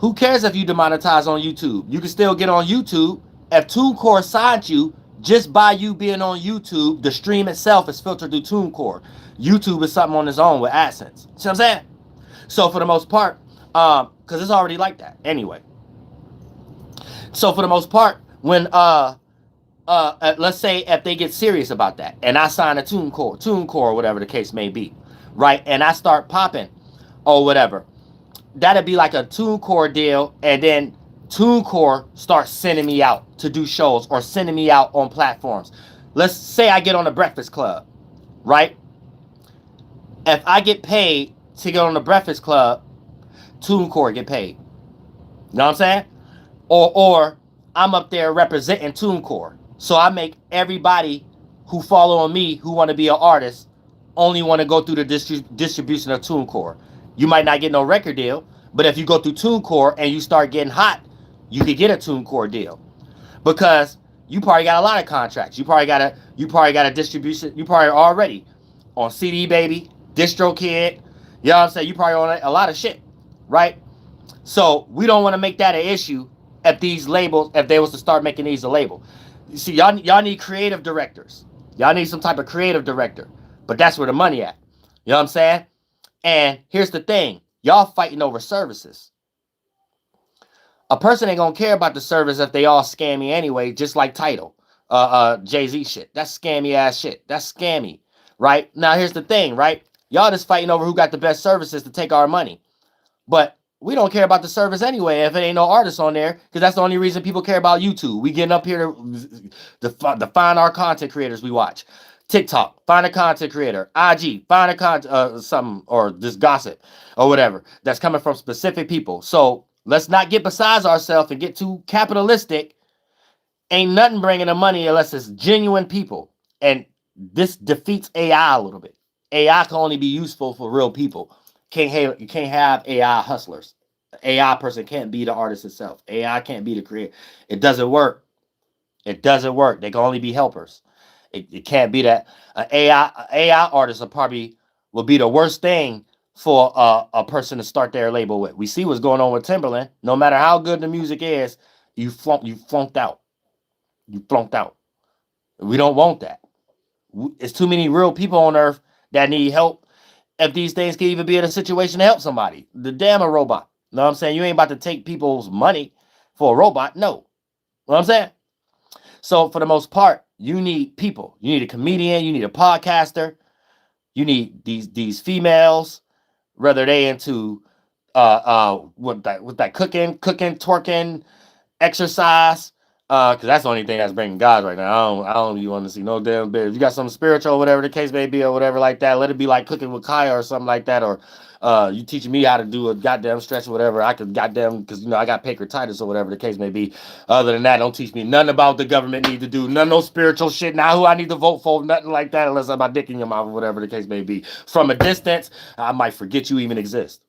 S3: Who cares if you demonetize on YouTube? You can still get on YouTube. If TuneCore signed you, just by you being on YouTube, the stream itself is filtered through TuneCore. YouTube is something on its own with AdSense. See what I'm saying? So for the most part, because it's already like that anyway. So for the most part, when let's say if they get serious about that, and I sign a TuneCore, whatever the case may be, right? And I start popping or whatever, that'd be like a TuneCore deal, and then TuneCore starts sending me out to do shows or sending me out on platforms. Let's say I get on the Breakfast Club, right? If I get paid to get on the Breakfast Club, TuneCore get paid. You know what I'm saying? Or I'm up there representing TuneCore. So I make everybody who follow on me who want to be an artist only want to go through the distribution of TuneCore. You might not get no record deal, but if you go through TuneCore and you start getting hot, you could get a TuneCore deal, because you probably got a lot of contracts. You probably got a distribution. You probably already on CD Baby, DistroKid. You know what I'm saying? You probably on a lot of shit, right? So we don't want to make that an issue if these labels, if they was to start making these a label. You see, y'all need creative directors. Y'all need some type of creative director, but that's where the money at. You know what I'm saying? And here's the thing. Y'all fighting over services. A person ain't gonna care about the service if they all scammy anyway, just like Tidal, Jay-Z shit. That's scammy ass shit. That's scammy, right? Now here's the thing, right? Y'all just fighting over who got the best services to take our money. But we don't care about the service anyway if it ain't no artists on there, because that's the only reason people care about YouTube. We getting up here to find our content creators we watch. TikTok, find a content creator. IG, find a content something, or just gossip or whatever that's coming from specific people. So let's not get besides ourselves and get too capitalistic. Ain't nothing bringing the money unless it's genuine people. And this defeats AI a little bit. AI can only be useful for real people. You can't have AI hustlers. AI person can't be the artist itself. AI can't be the creator. It doesn't work. It doesn't work. They can only be helpers. It can't be that. AI artist will be the worst thing for a person to start their label with. We see what's going on with Timberland. No matter how good the music is, you flunked out. You flunked out. We don't want that. It's too many real people on earth that need help. If these things can even be in a situation to help somebody. The damn a robot. Know what I'm saying? You ain't about to take people's money for a robot. No. Know what I'm saying? So for the most part, you need people. You need a comedian. You need a podcaster. You need these females, whether they into with that cooking, twerking, exercise. Because that's the only thing that's bringing God right now. I don't even want to see no damn bit. If you got something spiritual or whatever the case may be or whatever like that, let it be like cooking with Kaya or something like that. Or you teaching me how to do a goddamn stretch or whatever. I could goddamn, because I got pancreatitis or whatever the case may be. Other than that, don't teach me nothing about the government need to do. None of no spiritual shit. Now who I need to vote for, nothing like that, unless I'm my dick in your mouth or whatever the case may be. From a distance, I might forget you even exist.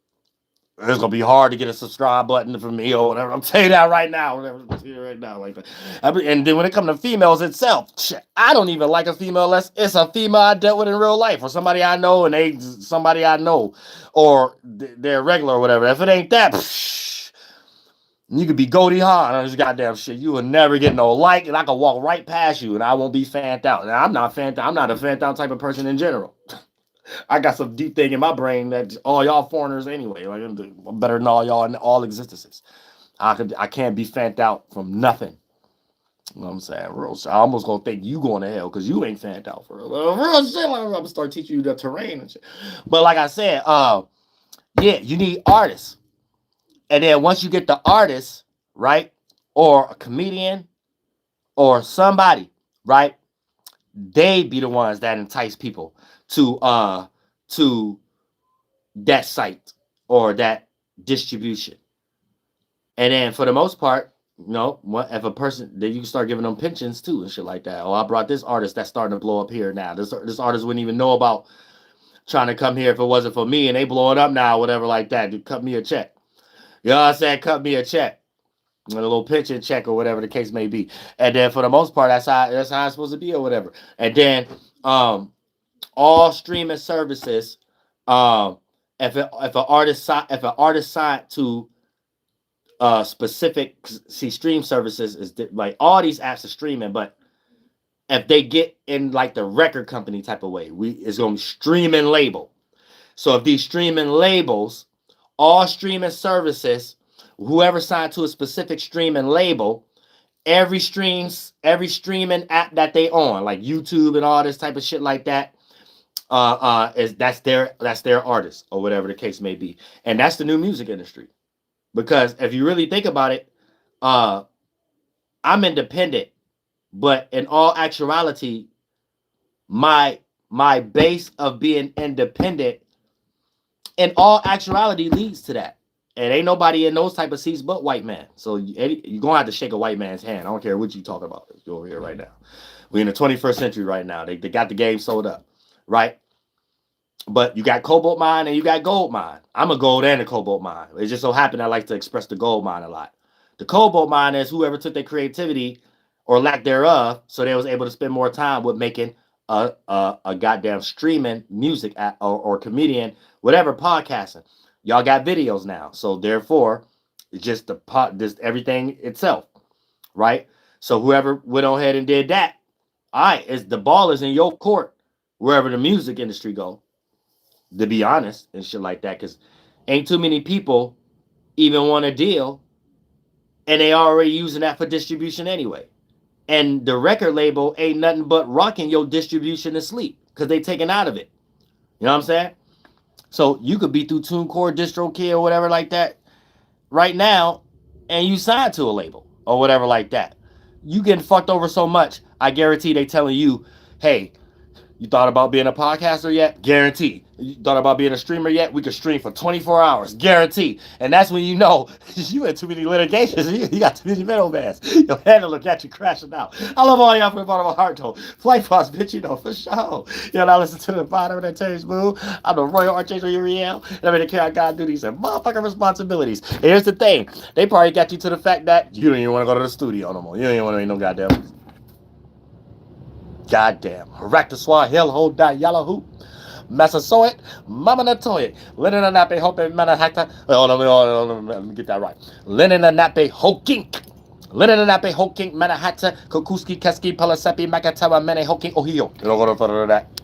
S3: It's gonna be hard to get a subscribe button from me or whatever. I'm telling you that right now. Like that. And then when it comes to females itself, I don't even like a female unless it's a female I dealt with in real life, or somebody I know and somebody I know, or they're regular or whatever. If it ain't that, you could be Goldie Hawn on this goddamn shit. You will never get no like, and I can walk right past you and I won't be fanned out. Now I'm not a fanned out type of person in general. I got some deep thing in my brain that all y'all foreigners anyway. Like, I'm better than all y'all in all existences. I can't be fanned out from nothing. You know what I'm saying? Real shit. I almost gonna think you going to hell because you ain't fanned out for real shit. I'm gonna start teaching you the terrain and shit. But like I said, yeah, you need artists. And then once you get the artist, right, or a comedian or somebody, right, they be the ones that entice people to that site or that distribution. And then for the most part, if a person, then you can start giving them pensions too and shit like that. Oh, I brought this artist that's starting to blow up here now. This artist wouldn't even know about trying to come here if it wasn't for me, and they blowing up now, whatever like that. Dude, cut me a check. You know what I'm saying? Cut me a check. A little pension check or whatever the case may be. And then for the most part, that's how it's supposed to be or whatever. And then all streaming services, if an artist signed to specific, see, stream services is like all these apps are streaming, but if they get in like the record company type of way, it's gonna be streaming label. So if these streaming labels, all streaming services, whoever signed to a specific streaming label, every streaming app that they on, like YouTube and all this type of shit like that, that's their artist or whatever the case may be. And that's the new music industry. Because if you really think about it, I'm independent, but in all actuality, my base of being independent in all actuality leads to that. And ain't nobody in those type of seats but white man. So you're going to have to shake a white man's hand. I don't care what you talking about. You're over here right now. We're in the 21st century right now. They got the game sold up, right? But you got cobalt mine and you got gold mine. I'm a gold and a cobalt mine. It just so happened I like to express the gold mine a lot. The cobalt mine is whoever took their creativity or lack thereof, so they was able to spend more time with making a goddamn streaming music or comedian, whatever, podcasting. Y'all got videos now, so therefore, it's just just everything itself, right? So whoever went on ahead and did that, all right, the ball is in your court wherever the music industry go. To be honest and shit like that, because ain't too many people even want a deal, and they already using that for distribution anyway. And the record label ain't nothing but rocking your distribution to sleep because they taking out of it. You know what I'm saying? So you could be through TuneCore, DistroKid, or whatever like that. right now and you signed to a label or whatever like that. You getting fucked over so much, I guarantee they telling you, hey, you thought about being a podcaster yet? Guarantee. You thought about being a streamer yet? We could stream for 24 hours. Guarantee. And that's when you know you had too many litigations. You got too many middlemen. Your handler got you crashing out. I love all y'all from the bottom of my heart, though. Flight Boss, bitch, you know, for sure. You know, I listen to the bottom of that Terry's Move. I'm the Royal Archangel Uriel. And I mean, I gotta do these motherfucking responsibilities. And here's the thing. They probably got you to the fact that you don't even want to go to the studio no more. You don't even want to make no goddamn. Goddamn. Haraktaswa, Hill, Hold That, Yellow Hoop. Massasoit, Mama Natoy, Lenin and Nape Hope Manahata. Let me get that right. Lenin and Nape Hokink. Lenin and Nape Hokink Manahata, Kokuski, Keski, Palasepi, Makatawa, Mene Hoking, Ohio. You don't go to that.